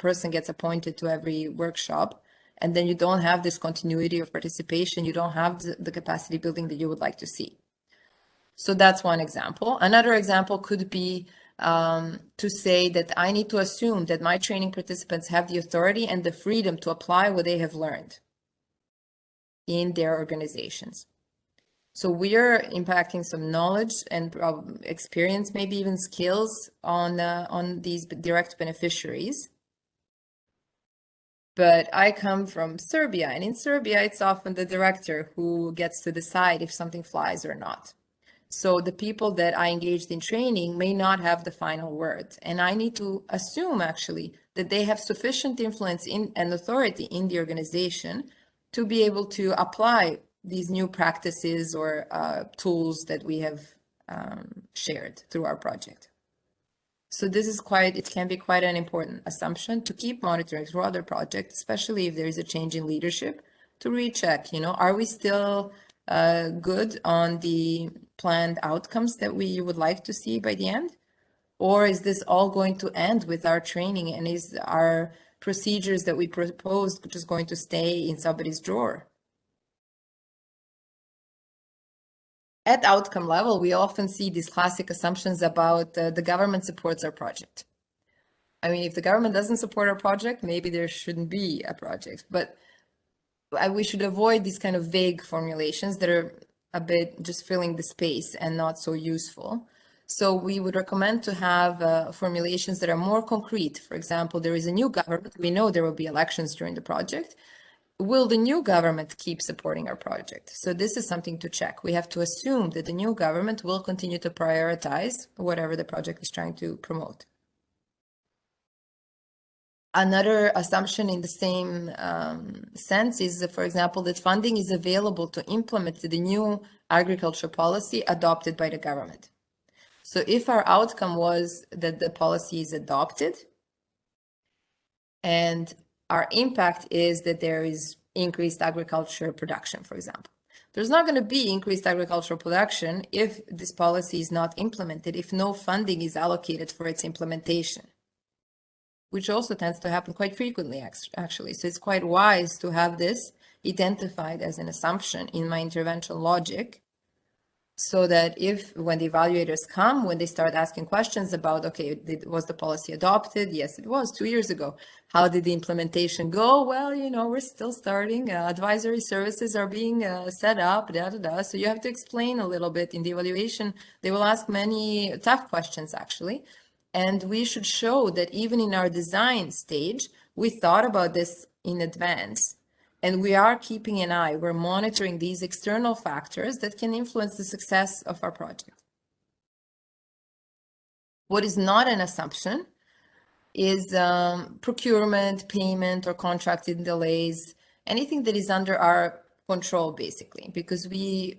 person gets appointed to every workshop, and then you don't have this continuity of participation. You don't have the capacity building that you would like to see. So that's one example. Another example could be to say that I need to assume that my training participants have the authority and the freedom to apply what they have learned in their organizations. So we are impacting some knowledge and experience, maybe even skills on these direct beneficiaries. But I come from Serbia, and in Serbia, it's often the director who gets to decide if something flies or not. So the people that I engaged in training may not have the final word. And I need to assume actually that they have sufficient influence and authority in the organization to be able to apply these new practices or tools that we have shared through our project. So this is it can be quite an important assumption to keep monitoring through other projects, especially if there is a change in leadership, to recheck, are we still good on the planned outcomes that we would like to see by the end? Or is this all going to end with our training, and is our procedures that we proposed just going to stay in somebody's drawer? At outcome level, we often see these classic assumptions about the government supports our project. I mean, if the government doesn't support our project, maybe there shouldn't be a project. But we should avoid these kind of vague formulations that are a bit just filling the space and not so useful. So we would recommend to have formulations that are more concrete. For example, there is a new government. We know there will be elections during the project. Will the new government keep supporting our project? So this is something to check. We have to assume that the new government will continue to prioritize whatever the project is trying to promote. Another assumption in the same sense is, for example, that funding is available to implement the new agriculture policy adopted by the government. So if our outcome was that the policy is adopted and our impact is that there is increased agriculture production, for example, there's not going to be increased agricultural production if this policy is not implemented, if no funding is allocated for its implementation, which also tends to happen quite frequently, actually. So it's quite wise to have this identified as an assumption in my intervention logic, so that when the evaluators come, when they start asking questions about, okay, was the policy adopted? Yes, it was 2 years ago. How did the implementation go? Well, we're still starting. Advisory services are being set up, So you have to explain a little bit in the evaluation. They will ask many tough questions, actually. And we should show that even in our design stage, we thought about this in advance. And we are keeping an eye, we're monitoring these external factors that can influence the success of our project. What is not an assumption is procurement, payment, or contracting delays, anything that is under our control, basically, because we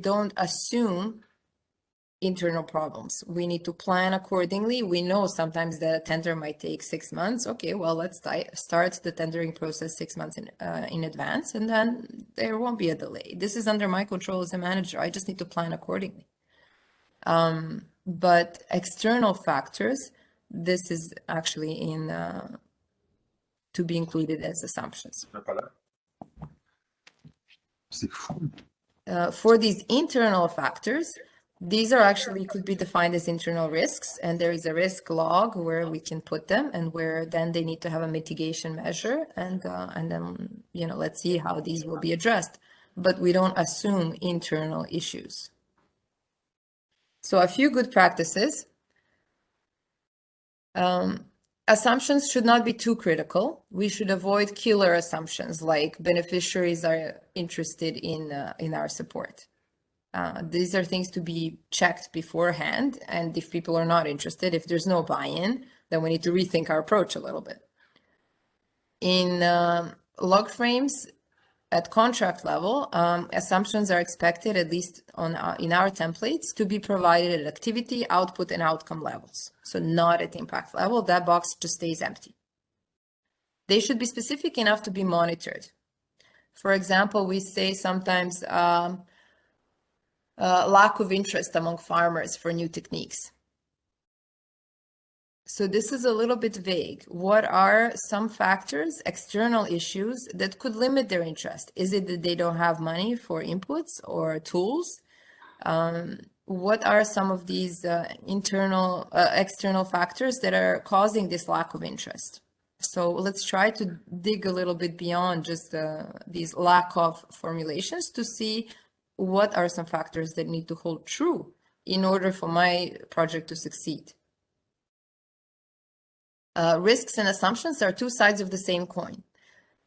don't assume internal problems. We need to plan accordingly. We know sometimes that a tender might take 6 months. Okay, well, let's start the tendering process 6 months in advance, and then there won't be a delay. This is under my control as a manager. I just need to plan accordingly. But external factors, this is actually to be included as assumptions. For these internal factors, these are actually could be defined as internal risks, and there is a risk log where we can put them, and where then they need to have a mitigation measure, and then let's see how these will be addressed. But we don't assume internal issues. So a few good practices. Assumptions should not be too critical. We should avoid killer assumptions like beneficiaries are interested in our support. These are things to be checked beforehand, and if people are not interested, if there's no buy-in, then we need to rethink our approach a little bit. In log frames, at contract level, assumptions are expected, at least in our templates, to be provided at activity, output, and outcome levels. So not at impact level. That box just stays empty. They should be specific enough to be monitored. For example, we say sometimes lack of interest among farmers for new techniques. So this is a little bit vague. What are some factors, external issues that could limit their interest? Is it that they don't have money for inputs or tools? What are some of these external factors that are causing this lack of interest? So let's try to dig a little bit beyond just these lack of formulations to see what are some factors that need to hold true in order for my project to succeed. Risks and assumptions are two sides of the same coin.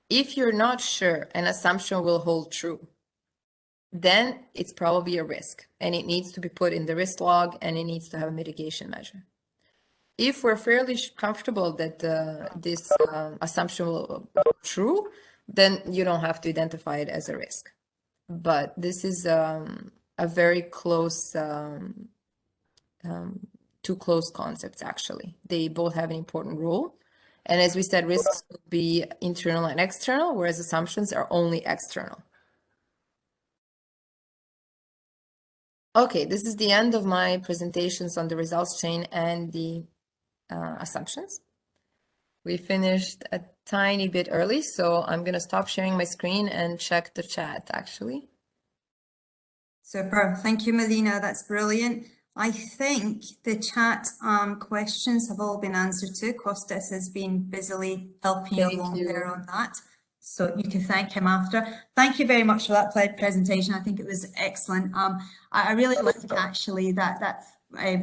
If you're not sure an assumption will hold true, then it's probably a risk, and it needs to be put in the risk log, and it needs to have a mitigation measure. If we're fairly comfortable that this assumption will be true, then you don't have to identify it as a risk. But this is a very close two close concepts, actually. They both have an important role. And as we said, risks could be internal and external, whereas assumptions are only external. Okay, this is the end of my presentations on the results chain and the assumptions. We finished a tiny bit early, so I'm going to stop sharing my screen and check the chat, actually. Super. Thank you, Melina. That's brilliant. I think the chat questions have all been answered too. Costas has been busily helping you along there on that. So you can thank him after. Thank you very much for that presentation. I think it was excellent. I really like actually that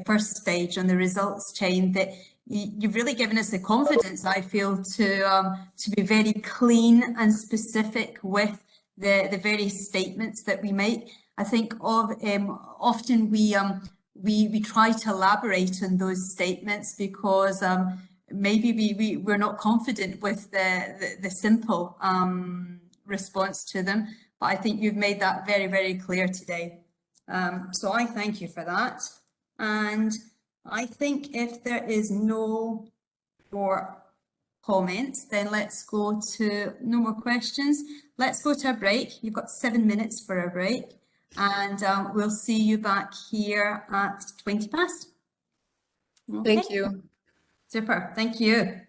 first stage on the results chain, that you've really given us the confidence, I feel, to be very clean and specific with the various statements that we make. I think often we try to elaborate on those statements because maybe we're not confident with the simple response to them. But I think you've made that very, very clear today. So I thank you for that. And I think if there is no more comments, then let's go to no more questions. Let's go to a break. You've got 7 minutes for a break, and we'll see you back here at 20 past. Okay. Thank you. Super. Thank you.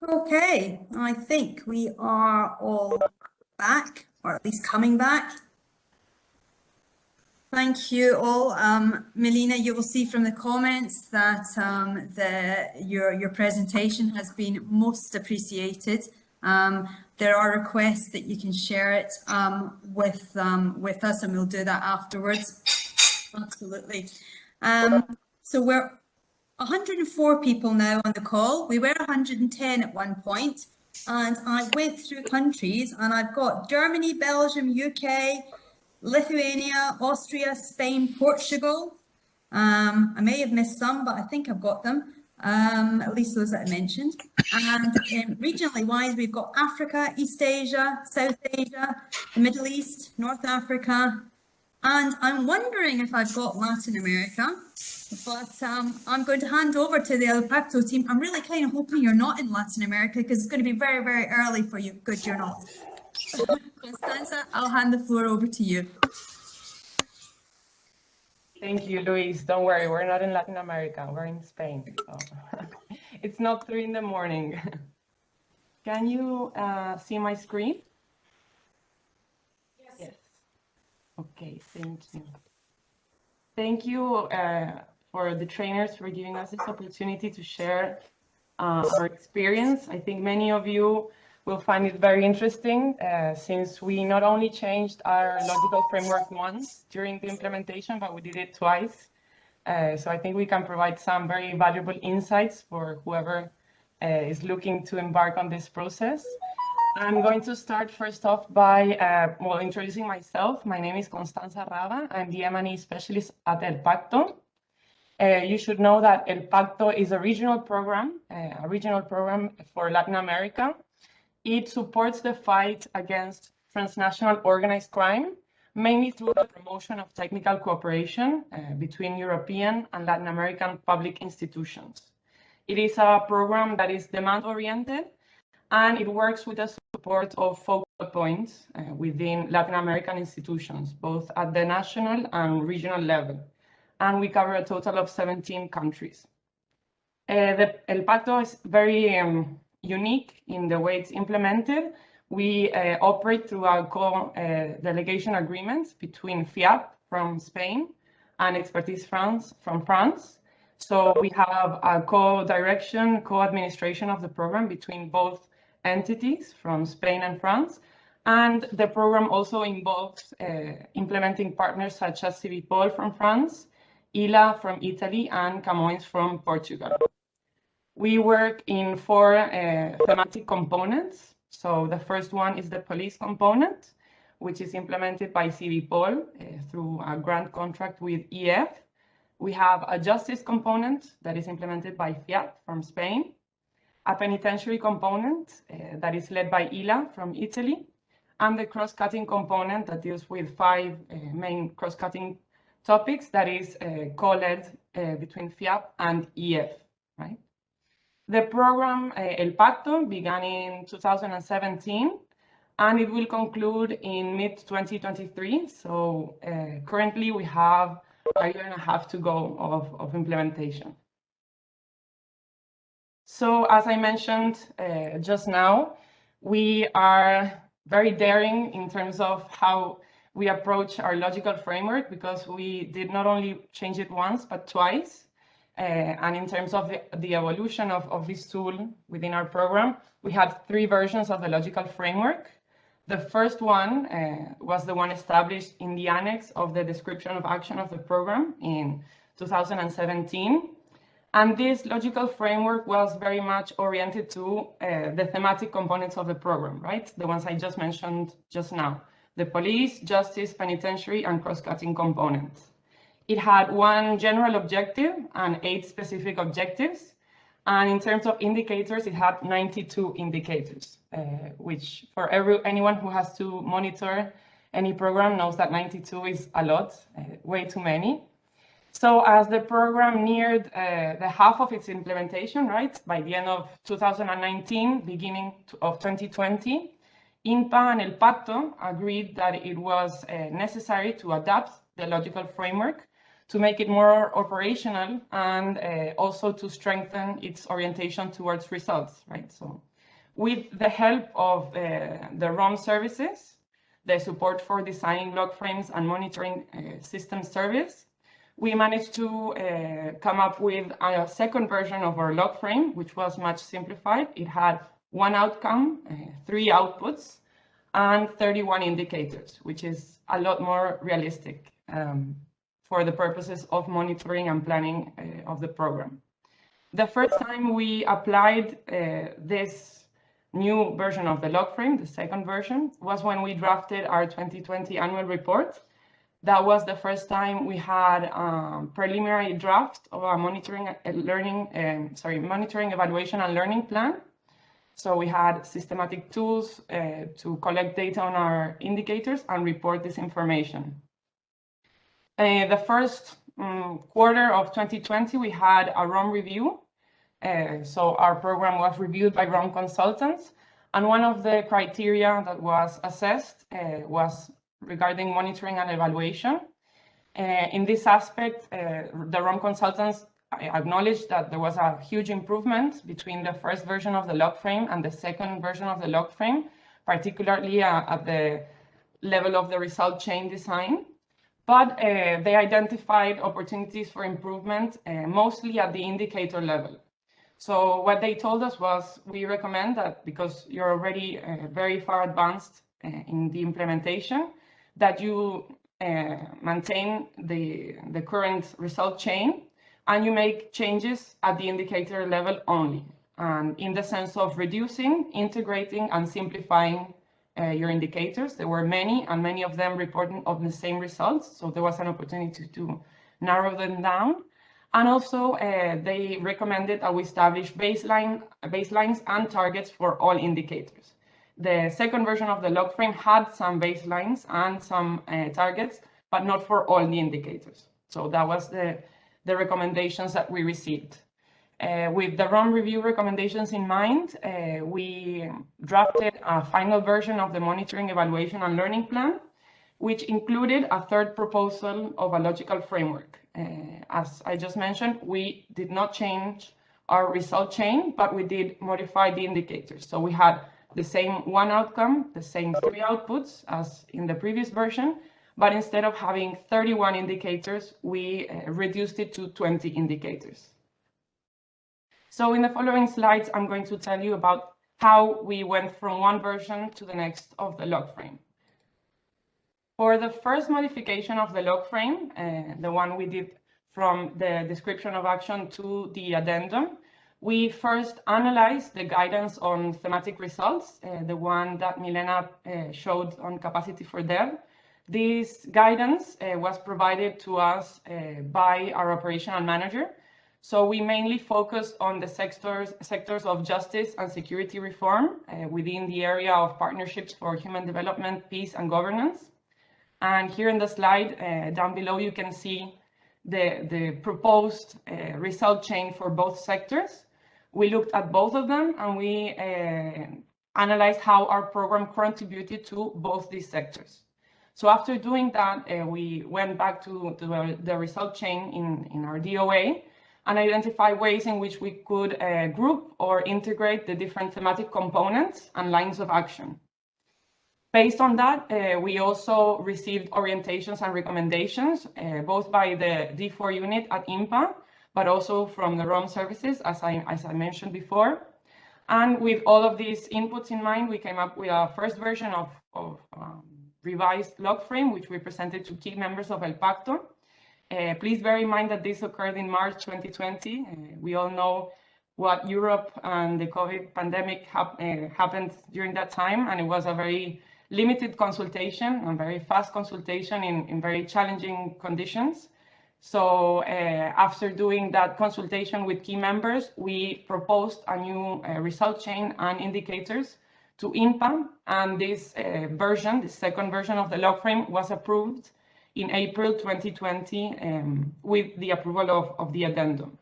Okay, I think we are all back, or at least coming back. Thank you all. Melina, you will see from the comments that your presentation has been most appreciated. There are requests that you can share it with us, and we'll do that afterwards. Absolutely. So we're 104 people now on the call. We were 110 at one point, and I went through countries, and I've got Germany, Belgium, UK, Lithuania, Austria, Spain, Portugal. I may have missed some, but I think I've got them, at least those that I mentioned. And regionally wise, we've got Africa, East Asia, South Asia, the Middle East, North Africa, and I'm wondering if I've got Latin America, but I'm going to hand over to the El Pacto team. I'm really kind of hoping you're not in Latin America because it's going to be very, very early for you. Good, you're not. Constanza, I'll hand the floor over to you. Thank you, Luis. Don't worry, we're not in Latin America. We're in Spain. So it's not 3 in the morning. Can you see my screen? Yes. Okay, thank you. Thank you for the trainers for giving us this opportunity to share our experience. I think many of you will find it very interesting since we not only changed our logical framework once during the implementation, but we did it twice. So I think we can provide some very valuable insights for whoever is looking to embark on this process. I'm going to start first off by introducing myself. My name is Constanza Rava. I'm the M&E specialist at El Pacto. You should know that El Pacto is a regional program for Latin America. It supports the fight against transnational organized crime, mainly through the promotion of technical cooperation between European and Latin American public institutions. It is a program that is demand-oriented, and it works with the support of focal points within Latin American institutions, both at the national and regional level. And we cover a total of 17 countries. El Pacto is very unique in the way it's implemented. We operate through our co-delegation agreements between FIAP from Spain and Expertise France from France. So we have a co-direction, co-administration of the program between both entities from Spain and France. And the program also involves implementing partners such as Civipol from France, ILA from Italy, and Camões from Portugal. We work in 4 thematic components. So the first one is the police component, which is implemented by Civipol through a grant contract with EF. We have a justice component that is implemented by FIAP from Spain, a penitentiary component that is led by ILA from Italy, and the cross-cutting component that deals with 5 main cross-cutting topics that is co-led between FIAP and EF, right? The program El Pacto began in 2017, and it will conclude in mid-2023. So currently we have a year and a half to go of implementation. So as I mentioned just now, we are very daring in terms of how we approach our logical framework, because we did not only change it once, but twice. And in terms of the evolution of this tool within our program, we had 3 versions of the logical framework. The first one was the one established in the annex of the description of action of the program in 2017. And this logical framework was very much oriented to the thematic components of the program, right? The ones I just mentioned just now: the police, justice, penitentiary, and cross-cutting components. It had 1 general objective and 8 specific objectives. And in terms of indicators, it had 92 indicators, which for anyone who has to monitor any program knows that 92 is a lot, way too many. So as the program neared the half of its implementation, right, by the end of 2019, beginning of 2020, INPA and El Pacto agreed that it was necessary to adapt the logical framework to make it more operational and also to strengthen its orientation towards results, right? So With the help of the ROM services, the support for designing log frames and monitoring system service, we managed to come up with a second version of our log frame, which was much simplified. It had one outcome, 3 outputs, and 31 indicators, which is a lot more realistic for the purposes of monitoring and planning of the program. The first time we applied this new version of the log frame, the second version, was when we drafted our 2020 annual report. That was the first time we had a preliminary draft of our monitoring, evaluation, and learning plan. So we had systematic tools to collect data on our indicators and report this information. The first quarter of 2020, we had a ROM review. So our program was reviewed by ROM consultants. And one of the criteria that was assessed was regarding monitoring and evaluation. In this aspect, the ROM consultants acknowledged that there was a huge improvement between the first version of the log frame and the second version of the log frame, particularly at the level of the result chain design. But they identified opportunities for improvement, mostly at the indicator level. So what they told us was, we recommend that because you're already very far advanced in the implementation, that you maintain the current result chain and you make changes at the indicator level only, and in the sense of reducing, integrating, and simplifying your indicators. There were many, and many of them reporting of the same results, so there was an opportunity to narrow them down. And also, they recommended that we establish baselines and targets for all indicators. The second version of the log frame had some baselines and some targets, but not for all the indicators. So that was the recommendations that we received. With the ROM review recommendations in mind, we drafted a final version of the monitoring, evaluation, and learning plan, which included a third proposal of a logical framework. As I just mentioned, we did not change our result chain, but we did modify the indicators. So we had the same one outcome, the same 3 outputs as in the previous version, but instead of having 31 indicators, we reduced it to 20 indicators. So in the following slides, I'm going to tell you about how we went from one version to the next of the log frame. For the first modification of the log frame, the one we did from the description of action to the addendum, we first analyzed the guidance on thematic results, the one that Milena showed on capacity for dev. This guidance was provided to us by our operational manager. So we mainly focused on the sectors of justice and security reform within the area of partnerships for human development, peace, and governance. And here in the slide down below, you can see the proposed result chain for both sectors. We looked at both of them, and we analyzed how our program contributed to both these sectors. So after doing that, we went back to the result chain in our DOA and identify ways in which we could group or integrate the different thematic components and lines of action. Based on that, we also received orientations and recommendations, both by the D4 unit at IMPA, but also from the ROM services, as I mentioned before. And with all of these inputs in mind, we came up with our first version of revised log frame, which we presented to key members of El Pacto. Please bear in mind that this occurred in March 2020. We all know what Europe and the COVID pandemic happened during that time, and it was a very limited consultation and very fast consultation in very challenging conditions. So after doing that consultation with key members, we proposed a new result chain and indicators to IMPA, and this version, the second version of the log frame, was approved in April 2020 with the approval of the addendum.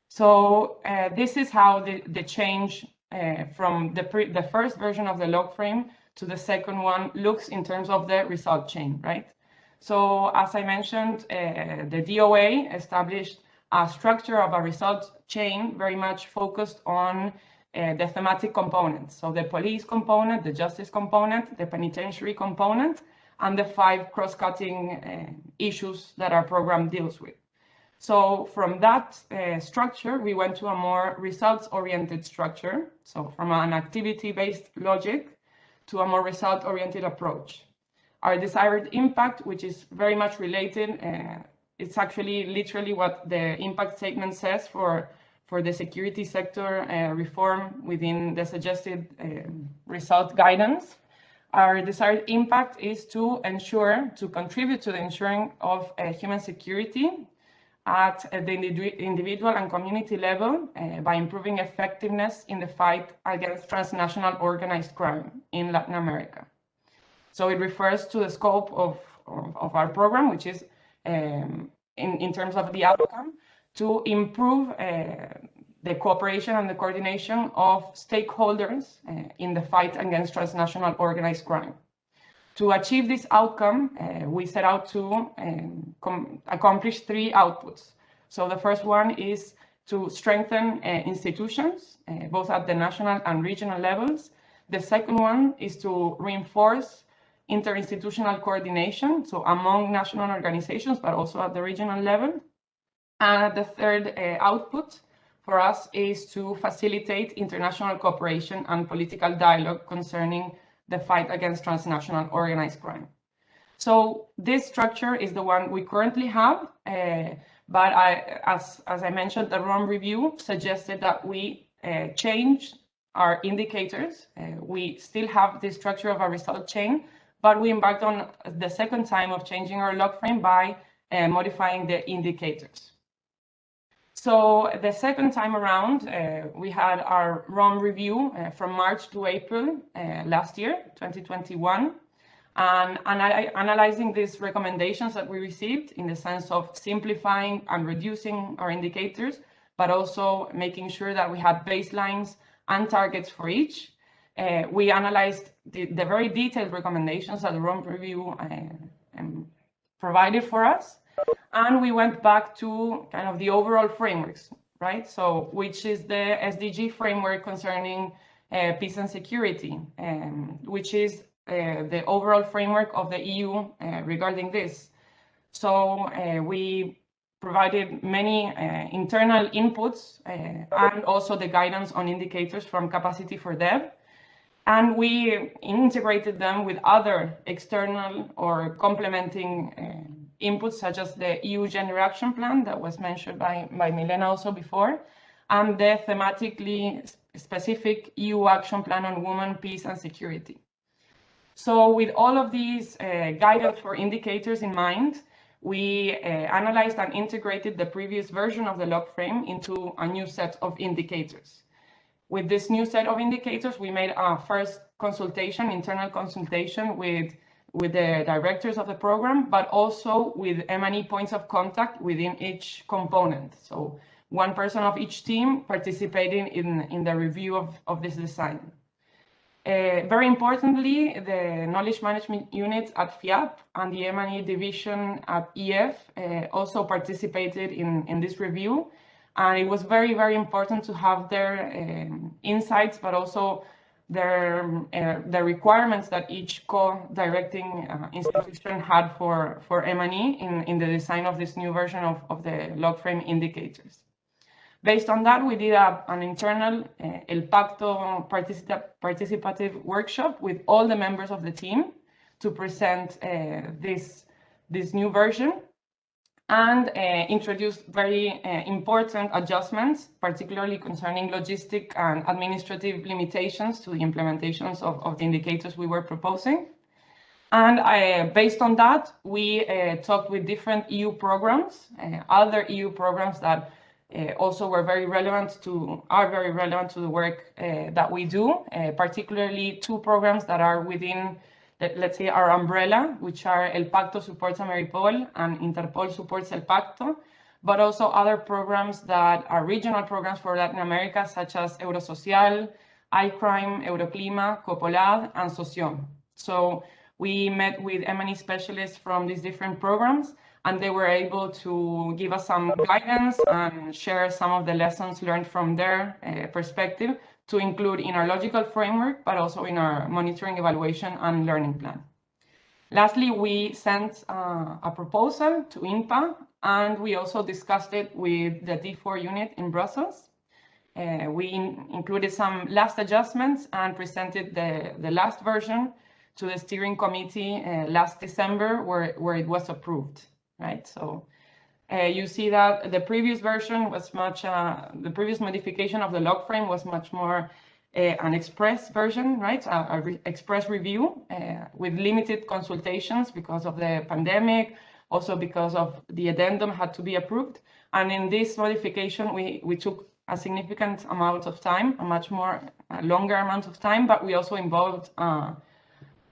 So this is how the change from the first version of the log frame to the second one looks in terms of the result chain, right? So as I mentioned, the DOA established a structure of a result chain very much focused on the thematic components. So the police component, the justice component, the penitentiary component, and the 5 cross-cutting issues that our program deals with. So from that structure, we went to a more results-oriented structure. So from an activity-based logic to a more result-oriented approach. Our desired impact, which is very much related, it's actually literally what the impact statement says for the security sector reform within the suggested result guidance. Our desired impact is to contribute to the ensuring of human security at the individual and community level by improving effectiveness in the fight against transnational organized crime in Latin America. So it refers to the scope of our program, which is in terms of the outcome, to improve the cooperation and the coordination of stakeholders in the fight against transnational organized crime. To achieve this outcome, we set out to accomplish 3 outputs. So the first one is to strengthen institutions, both at the national and regional levels. The second one is to reinforce interinstitutional coordination, so among national organizations, but also at the regional level. And the third output for us is to facilitate international cooperation and political dialogue concerning the fight against transnational organized crime. So this structure is the one we currently have, but as I mentioned, the ROM review suggested that we change our indicators. We still have the structure of a result chain, but we embarked on the second time of changing our Logframe by modifying the indicators. So the second time around, we had our ROM review from March to April last year, 2021, and analyzing these recommendations that we received in the sense of simplifying and reducing our indicators, but also making sure that we had baselines and targets for each. We analyzed the very detailed recommendations that the ROM review provided for us. And we went back to kind of the overall frameworks, right? So which is the SDG framework concerning peace and security, which is the overall framework of the EU regarding this. So we provided many internal inputs and also the guidance on indicators from Capacity for Dev. And we integrated them with other external or complementing inputs, such as the EU Gender Action Plan that was mentioned by Milena also before, and the thematically specific EU Action Plan on Women, Peace and Security. So with all of these guidance for indicators in mind, we analyzed and integrated the previous version of the Logframe into a new set of indicators. With this new set of indicators, we made our first consultation, internal consultation with the directors of the program, but also with M&E points of contact within each component. So one person of each team participating in the review of this design. Very importantly, the knowledge management unit at FIAP and the M&E division at EF also participated in this review. And it was very, very important to have their insights, but also the requirements that each co-directing institution had for M&E in the design of this new version of the Logframe indicators. Based on that, we did an internal El Pacto participative workshop with all the members of the team to present this new version, and introduced very important adjustments, particularly concerning logistic and administrative limitations to the implementations of the indicators we were proposing. And based on that, we talked with different EU programs, other EU programs that also are very relevant to the work that we do, particularly 2 programs that are within, let's say, our umbrella, which are El Pacto supports Ameripol and Interpol supports El Pacto, but also other programs that are regional programs for Latin America, such as Eurosocial, iCrime, Euroclima, Copolad, and Soción. So we met with M&E specialists from these different programs and they were able to give us some guidance and share some of the lessons learned from their perspective to include in our logical framework, but also in our monitoring, evaluation, and learning plan. Lastly, we sent a proposal to INPA, and we also discussed it with the D4 unit in Brussels. We included some last adjustments and presented the last version to the steering committee last December, where it was approved, right? So you see that the previous version was the previous modification of the Logframe was much more an express version, right? Express review with limited consultations because of the pandemic, also because of the addendum had to be approved. And in this modification, we took a significant amount of time, a much more longer amount of time, but we also involved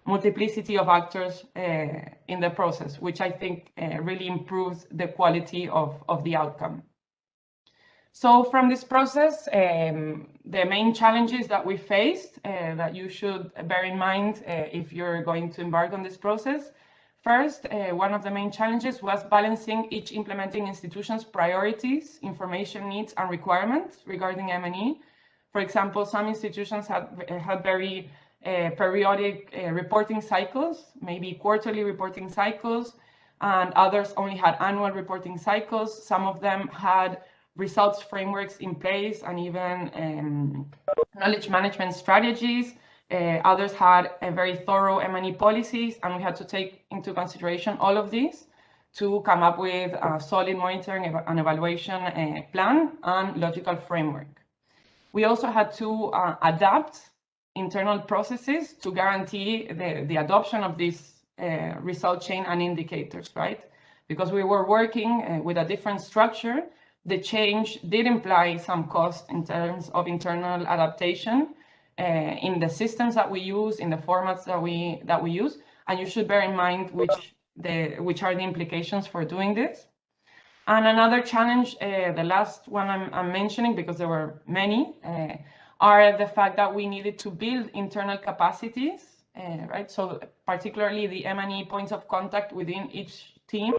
multiplicity of actors in the process, which I think really improves the quality of the outcome. So from this process, the main challenges that we faced that you should bear in mind if you're going to embark on this process. First, one of the main challenges was balancing each implementing institution's priorities, information needs, and requirements regarding M&E. For example, some institutions had very periodic reporting cycles, maybe quarterly reporting cycles, and others only had annual reporting cycles. Some of them had results frameworks in place and even knowledge management strategies. Others had very thorough M&E policies, and we had to take into consideration all of these to come up with a solid monitoring and evaluation plan and logical framework. We also had to adapt internal processes to guarantee the adoption of these result chain and indicators, right? Because we were working with a different structure, the change did imply some cost in terms of internal adaptation in the systems that we use, in the formats that we use, and you should bear in mind which are the implications for doing this. And another challenge, the last one I'm mentioning, because there were many, are the fact that we needed to build internal capacities, right? So particularly the M&E points of contact within each team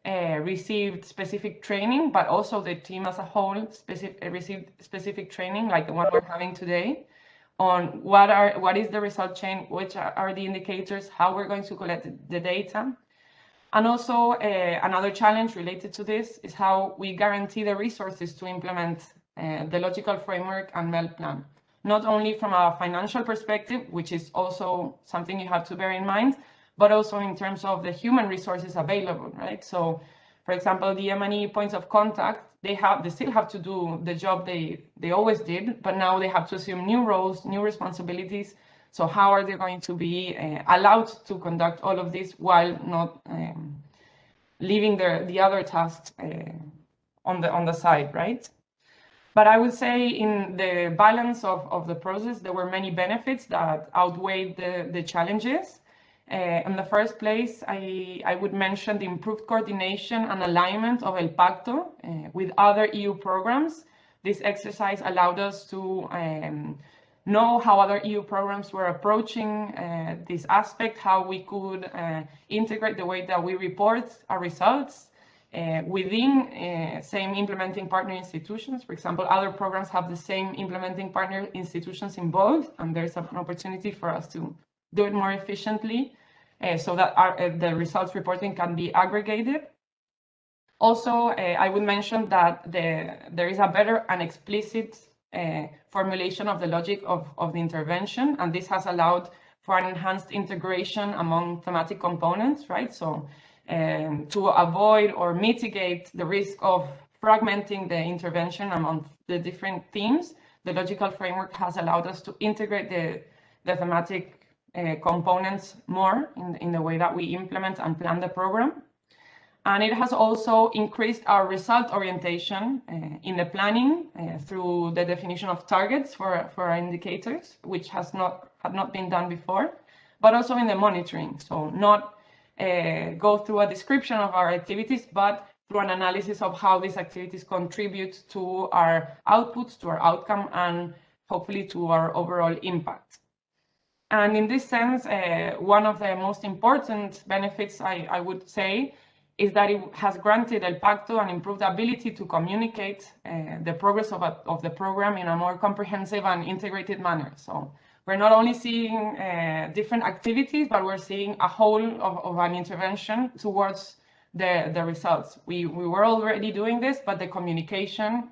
received specific training, but also the team as a whole received specific training, like the one we're having today, on what is the result chain, which are the indicators, how we're going to collect the data. And also another challenge related to this is how we guarantee the resources to implement the logical framework and MEL plan, not only from a financial perspective, which is also something you have to bear in mind, but also in terms of the human resources available, right? So, for example, the M&E points of contact, they still have to do the job they always did, but now they have to assume new roles, new responsibilities. So how are they going to be allowed to conduct all of this while not leaving the other tasks on the side, right? But I would say in the balance of the process, there were many benefits that outweighed the challenges. In the first place, I would mention the improved coordination and alignment of El Pacto with other EU programs. This exercise allowed us to know how other EU programs were approaching this aspect, how we could integrate the way that we report our results within same implementing partner institutions. For example, other programs have the same implementing partner institutions involved, and there's an opportunity for us to do it more efficiently so that the results reporting can be aggregated. Also, I would mention that there is a better and explicit formulation of the logic of the intervention, and this has allowed for an enhanced integration among thematic components, right? So to avoid or mitigate the risk of fragmenting the intervention among the different themes, the logical framework has allowed us to integrate the thematic components more in the way that we implement and plan the program. And it has also increased our result orientation in the planning through the definition of targets for our indicators, which had not been done before, but also in the monitoring. So not go through a description of our activities, but through an analysis of how these activities contribute to our outputs, to our outcome, and hopefully to our overall impact. And in this sense, one of the most important benefits, I would say, is that it has granted El Pacto an improved ability to communicate the progress of the program in a more comprehensive and integrated manner. So we're not only seeing different activities, but we're seeing a whole of an intervention towards the results. We were already doing this, but the communication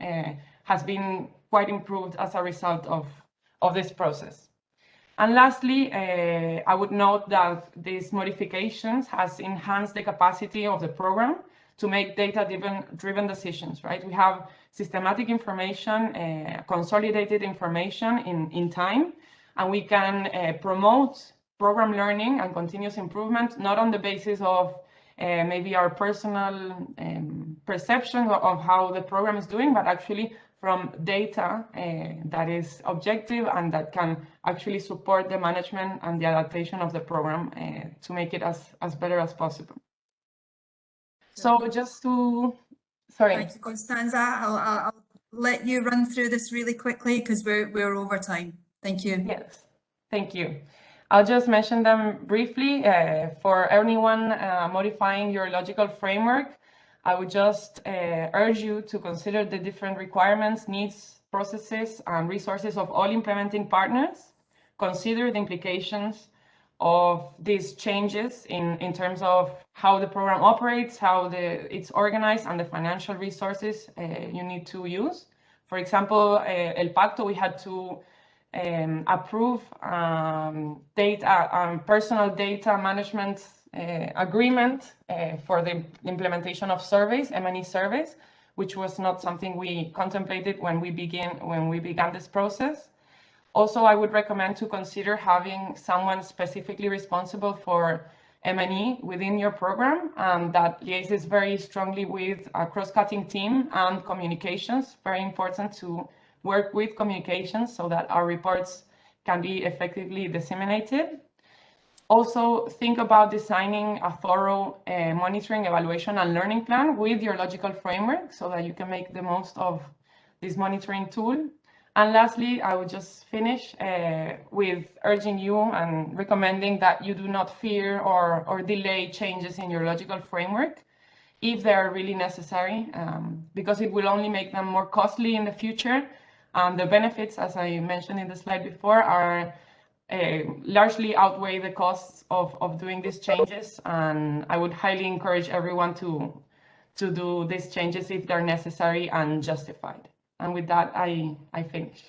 has been quite improved as a result of this process. And lastly, I would note that these modifications has enhanced the capacity of the program to make data-driven decisions, right? We have systematic information, consolidated information in time, and we can promote program learning and continuous improvement, not on the basis of maybe our personal perception of how the program is doing, but actually from data that is objective and that can actually support the management and the adaptation of the program to make it as better as possible. So just to, sorry. Thank you, Constanza. I'll let you run through this really quickly because we're over time. Thank you. Yes, thank you. I'll just mention them briefly. For anyone modifying your logical framework, I would just urge you to consider the different requirements, needs, processes, and resources of all implementing partners. Consider the implications of these changes in terms of how the program operates, how it's organized, and the financial resources you need to use. For example, El Pacto, we had to approve personal data management agreement for the implementation of surveys, M&E surveys, which was not something we contemplated when we began this process. Also, I would recommend to consider having someone specifically responsible for M&E within your program that liaises very strongly with a cross-cutting team and communications. Very important to work with communications so that our reports can be effectively disseminated. Also, think about designing a thorough monitoring, evaluation, and learning plan with your logical framework so that you can make the most of this monitoring tool. And lastly, I would just finish with urging you and recommending that you do not fear or delay changes in your logical framework if they are really necessary, because it will only make them more costly in the future. The benefits, as I mentioned in the slide before, are largely outweigh the costs of doing these changes. And I would highly encourage everyone to do these changes if they're necessary and justified. And with that, I finish.